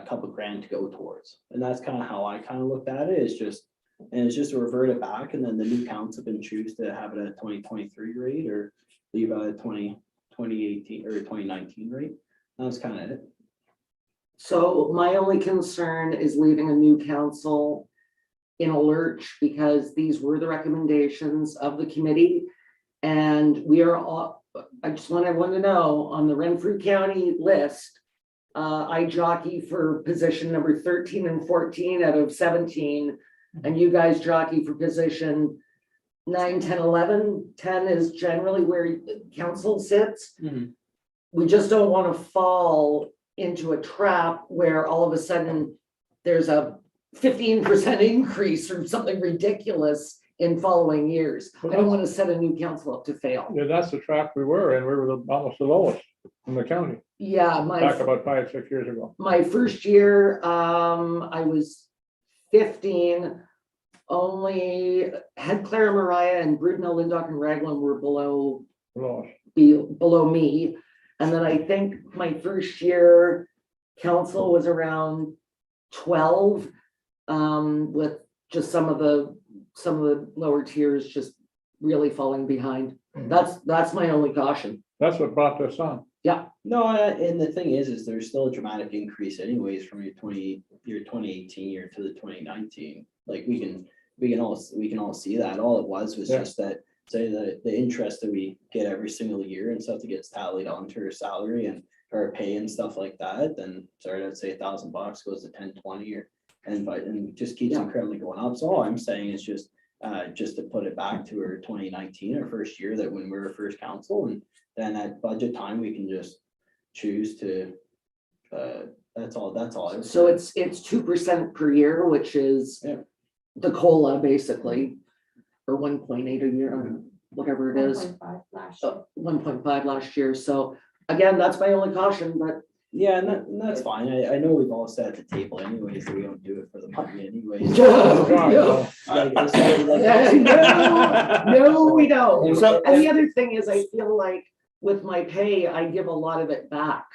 couple grand to go towards. And that's kind of how I kind of looked at it, is just, and it's just revert it back, and then the new council can choose to have it at 2023 rate or leave it at 2018 or 2019 rate. That was kind of it. So my only concern is leaving a new council in a lurch, because these were the recommendations of the committee. And we are all, I just want everyone to know, on the Renfrew County list, I jockey for position number 13 and 14 out of 17. And you guys jockey for position 9, 10, 11. 10 is generally where council sits. We just don't want to fall into a trap where all of a sudden there's a 15% increase or something ridiculous in following years. I don't want to set a new council up to fail. Yeah, that's the trap we were in. We were almost the lowest in the county Yeah, back about 5-6 years ago. my first year, I was 15. Only had Clara Mariah and Brudenell, Lindock and Raglan were below me. And then I think my first year council was around 12, with just some of the lower tiers just really falling behind. That's my only caution. That's what brought this on. Yeah. No, and the thing is there's still a dramatic increase anyways from your 2018 year to the 2019. Like we can all see that. All it was just that, say, the interest that we get every single year and stuff that gets tallied onto our salary and our pay and stuff like that, then sorry, I'd say $1,000 goes to 10, 20 or and just keeps incrementally going up. So all I'm saying is just to put it back to our 2019, our first year, that when we were first council, and then at budget time we can just choose to that's all. So it's 2% per year, which is the COLA basically, or 1.8 a year, whatever it is. 1.5 last year. 1.5 last year. So again, that's my only caution, but Yeah, and that's fine. I know we've all sat at the table anyways, so we don't do it for the money anyways. No, we don't. And the other thing is, I feel like with my pay, I give a lot of it back.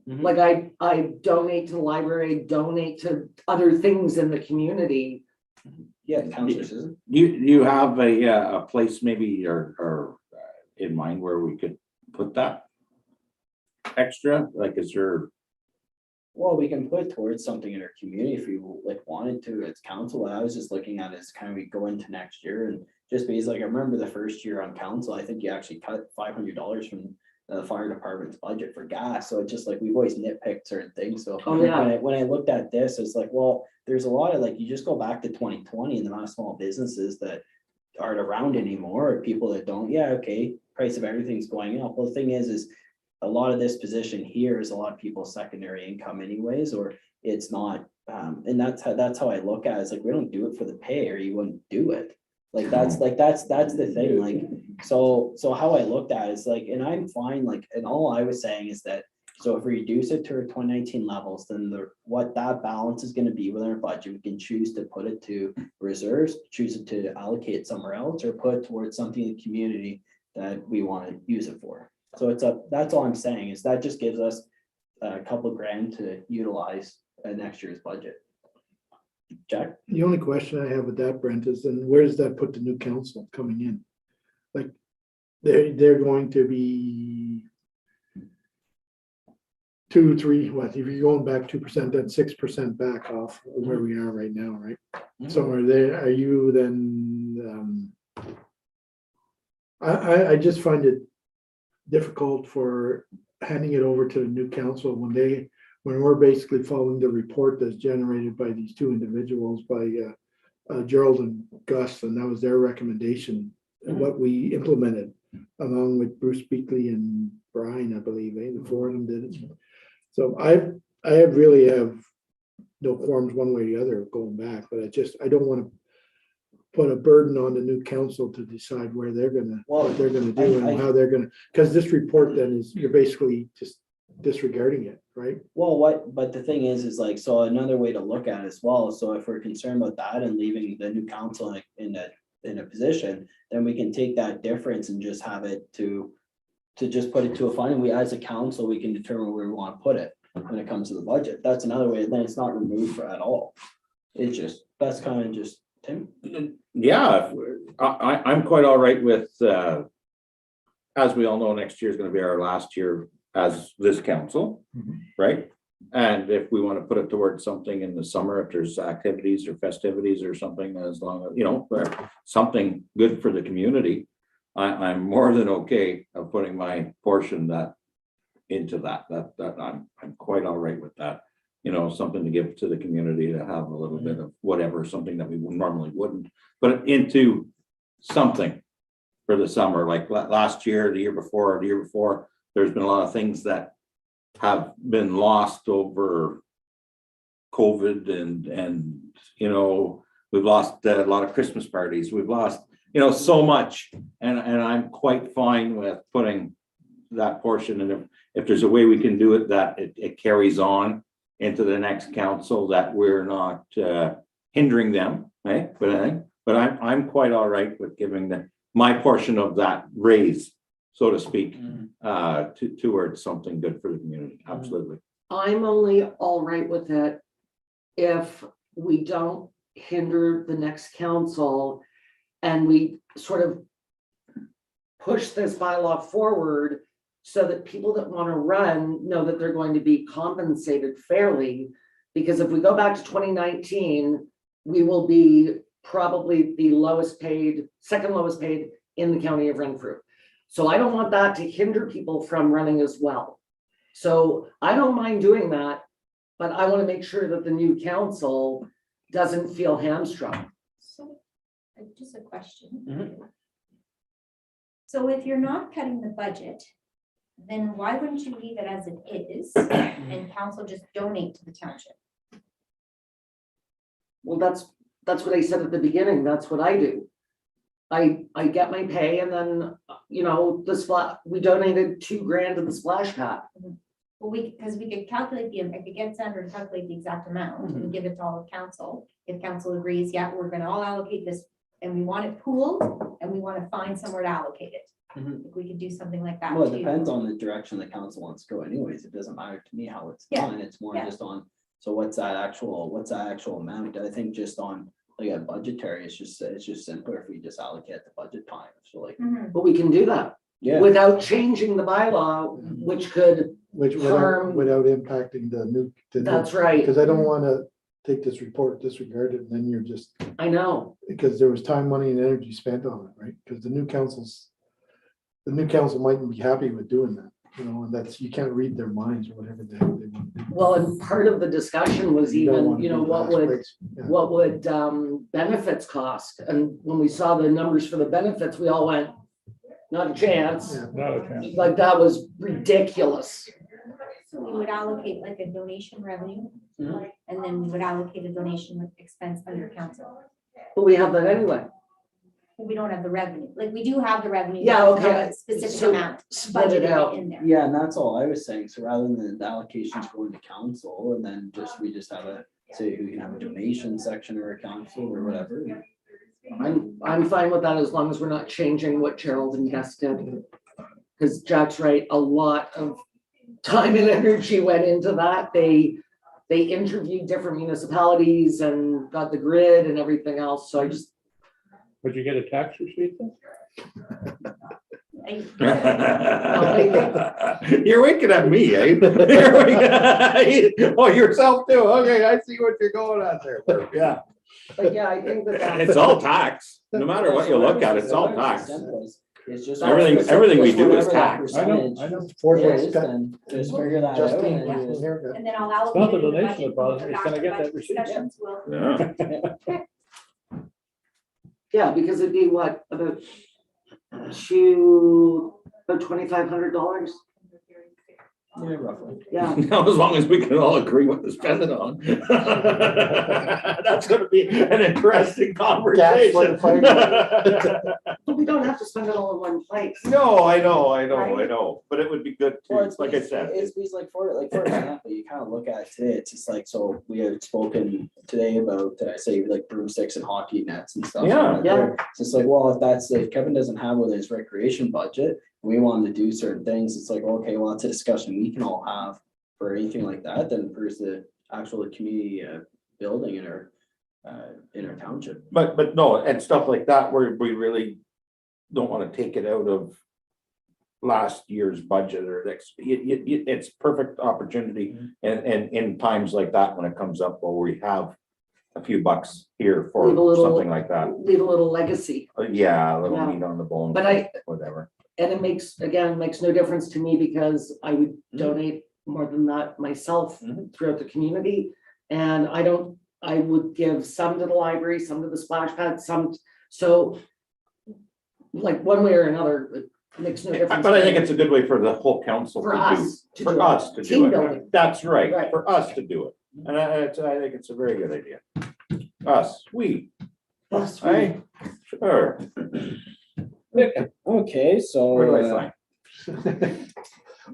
Like I donate to the library, donate to other things in the community. Yeah, councillors, isn't it? You have a place maybe or in mind where we could put that extra, like, is there? Well, we can put towards something in our community if we like wanted to as council. I was just looking at is kind of we go into next year, and just because like I remember the first year on council, I think you actually cut $500 from the fire department's budget for gas. So it's just like we've always nitpicked certain things. So when I looked at this, it's like, well, there's a lot of like, you just go back to 2020 and the amount of small businesses that aren't around anymore, or people that don't, price of everything's going up. Well, the thing is a lot of this position here is a lot of people's secondary income anyways, or it's not. And that's how I look at it. It's like, we don't do it for the pay, or you wouldn't do it. That's the thing. Like, so how I looked at it is like, and I'm fine, like, and all I was saying is that, so if we reduce it to our 2019 levels, then what that balance is going to be within our budget, we can choose to put it to reserves, choose it to allocate it somewhere else, or put it towards something in the community that we want to use it for. So that's all I'm saying, is that just gives us a couple grand to utilize next year's budget. Jack? The only question I have with that, Brent, is then where does that put the new council coming in? Like, they're going to be 2, 3, what, if you're going back 2%, then 6% back off where we are right now, right? So are you then, I just find it difficult for handing it over to the new council when we're basically following the report that's generated by these two individuals, by Gerald and Gus, and that was their recommendation what we implemented along with Bruce Beakley and Brian, I believe, the four of them did it. So I really have no qualms one way or the other of going back, but I don't want to put a burden on the new council to decide where they're gonna, what they're gonna do and how they're gonna, because this report then is, you're basically just disregarding it, right? Well, but the thing is like, so another way to look at it as well, so if we're concerned about that and leaving the new council in a position, then we can take that difference and just have it to just put it to a fund, and we, as a council, we can determine where we want to put it when it comes to the budget. That's another way, then it's not removed at all. It's just, that's kind of just, Tim? Yeah, I'm quite all right with, as we all know, next year is gonna be our last year as this council, right? And if we want to put it towards something in the summer, if there's activities or festivities or something, as long as, you know, something good for the community, I'm more than okay of putting my portion into that I'm quite all right with that. You know, something to give to the community, to have a little bit of whatever, something that we normally wouldn't, but into something for the summer, like last year, the year before, there's been a lot of things that have been lost over COVID and, you know, we've lost a lot of Christmas parties. We've lost, you know, so much, and I'm quite fine with putting that portion. And if there's a way we can do it, that it carries on into the next council, that we're not hindering them, right? But I'm quite all right with giving my portion of that raise, so to speak, towards something good for the community. Absolutely. I'm only all right with it if we don't hinder the next council and we sort of push this bylaw forward so that people that want to run know that they're going to be compensated fairly. Because if we go back to 2019, we will be probably the lowest paid, second lowest paid in the county of Renfrew. So I don't want that to hinder people from running as well. So I don't mind doing that, but I want to make sure that the new council doesn't feel hamstrung. So, just a question. So if you're not cutting the budget, then why wouldn't you leave it as it is and council just donate to the township? Well, that's what I said at the beginning. That's what I do. I get my pay, and then, you know, we donated $2,000 to the splash pad. Well, because we could calculate if it gets under, calculate the exact amount and give it to all of council. If council agrees, yeah, we're gonna all allocate this, and we want it pooled, and we want to find somewhere to allocate it. If we could do something like that. Well, it too. depends on the direction the council wants to go anyways. It doesn't matter to me how it's Yeah. done. It's more Yeah. just on, so what's that actual amount? I think just on like a budgetary, it's just simpler if we just allocate the budget time. So like, But we can do that yeah. without changing the bylaw, which could, Which Harm. without impacting the new. that's right. Because I don't want to take this report, disregard it, and then you're just, I know. because there was time, money and energy spent on it, right? Because the new council mightn't be happy with doing that, you know, and that's, you can't read their minds or whatever the heck they want to do. Well, and part of the discussion was You don't even, wanna you know, be what last would, place. Yeah. what would benefits cost? And when we saw the numbers for the benefits, we all went, not a chance. Yeah. Not a chance. Like, that was ridiculous. So we would allocate like a donation revenue, Mhm. and then we would allocate a donation expense under council. But we have that anyway. We don't have the revenue, like we do have the revenue. Yeah, but it's not okay. a specific So amount split it budgeted out. in there. Yeah, and that's all I was saying. So rather than the allocations going to council and then we just have say we can have a donation section or a council or whatever. I'm fine with that as long as we're not changing what Gerald and Jess did. Because Jack's right, a lot of time and energy went into that. They interviewed different municipalities and got the grid and everything else. So I just, Would you get a tax receipt then? You're winking at me, eh? Oh, yourself too. Okay, I see what you're going at there. Yeah. but yeah, I think that It's all tax. No matter what you look at, it's all tax. It's just. Everything we do is whatever that tax. I know, percentage I know. Ford is, was cut. then just figure that out. Justine, and then just- haircut. And then I'll It's allocate. not the it in the donation budget. deposit, it's gonna get that Budget receipt. discussions will- Yeah. yeah, because it'd be what, about to about $2,500. Yeah, roughly. Yeah, Now, as long as we can all agree what to spend it on. That's gonna be an interesting conversation. but we don't have to spend it all in one place. No, I know, Right? but it would be good Well, to, it's like I said. it's like for example, you kind of look at it today, it's just like, so we had spoken today about, say, like broomsticks and hockey nets and stuff. Yeah. Yeah. It's just like, well, if Kevin doesn't have within his recreation budget, we want to do certain things, it's like, okay, well, it's a discussion we can all have for anything like that, then for the actual community building in our township. But no, and stuff like that, where we really don't wanna take it out of last year's budget or next, it's perfect opportunity. And in times like that, when it comes up, where we have a few bucks here for Leave a little- something like that. Leave a little legacy. Yeah, a little Yeah. meat on the bone. But Whatever. and it makes no difference to me because I would donate more than that myself Mhm. throughout the community. And I would give some to the library, some to the splash pad, so like one way or another, it makes no difference. But I think it's a good way for the whole council For to do. us to For do it. us to Team do building. it. That's right, Right. for us to do it. And I think it's a very good idea. Us, we, Yes, we- I, sure. Okay, so. Where do I sign?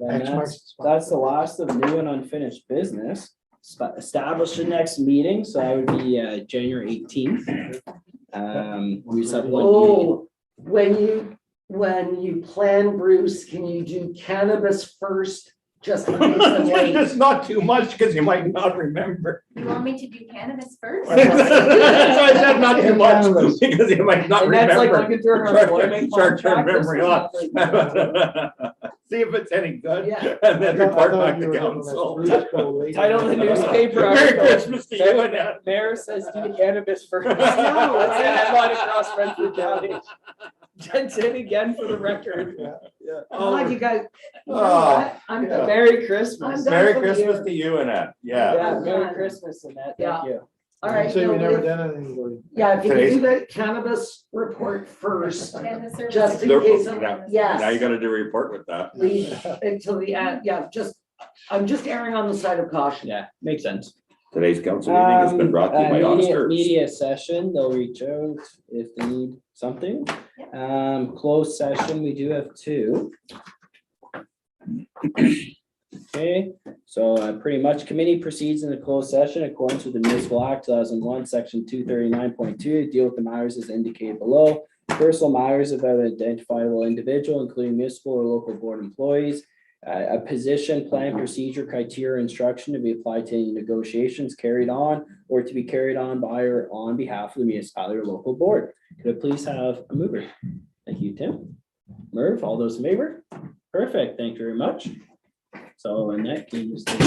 then that's the last of new and unfinished business. Establish the next meeting, so that would be January 18th. We just have one meeting. Oh, when you plan, Bruce, can you do cannabis first? Just in case I'm late? It's not too much, because you might not remember. You want me to do cannabis first? That's why I said not too much, because you might not And that's like remember. looking through her employment Start your contract. memory off. See if it's any good, Yeah. and then report back to council. Title of the newspaper. Merry Christmas to you and that. Mayor says do cannabis first. know, That's the right? headline across Renfrew County. That's it again for the record. God, you guys. You know Oh, what? I'm yeah. done. Merry Christmas. I'm done. Merry for the Christmas year. to you and that, yeah. Yeah, Merry done. Christmas, Annette. Yeah. Thank you. All right. Say we no, never if- done anything, Lori. Yeah, if you can Today's- do the cannabis report first, And the service Just in agreement. case I'm- Yes. Now you gotta do a report with that. leave until the end. Yeah, I'm just erring on the side of caution. Yeah, makes sense. Today's council meeting has been brought to you by Oscars. Media session, they'll reach out if they need something. Closed session, we do have two. Okay, so pretty much committee proceeds in the closed session in accordance with the municipal act 2001, section 239.2, deal with the matters as indicated below. Personal matters about an identifiable individual, including municipal or local board employees. A position, plan, procedure, criteria, instruction to be applied to any negotiations carried on or to be carried on by or on behalf of the municipality or local board. Could I please have a mover? Thank you, Tim. Merv, all those in favor? Perfect, thank you very much. So Annette, can you just take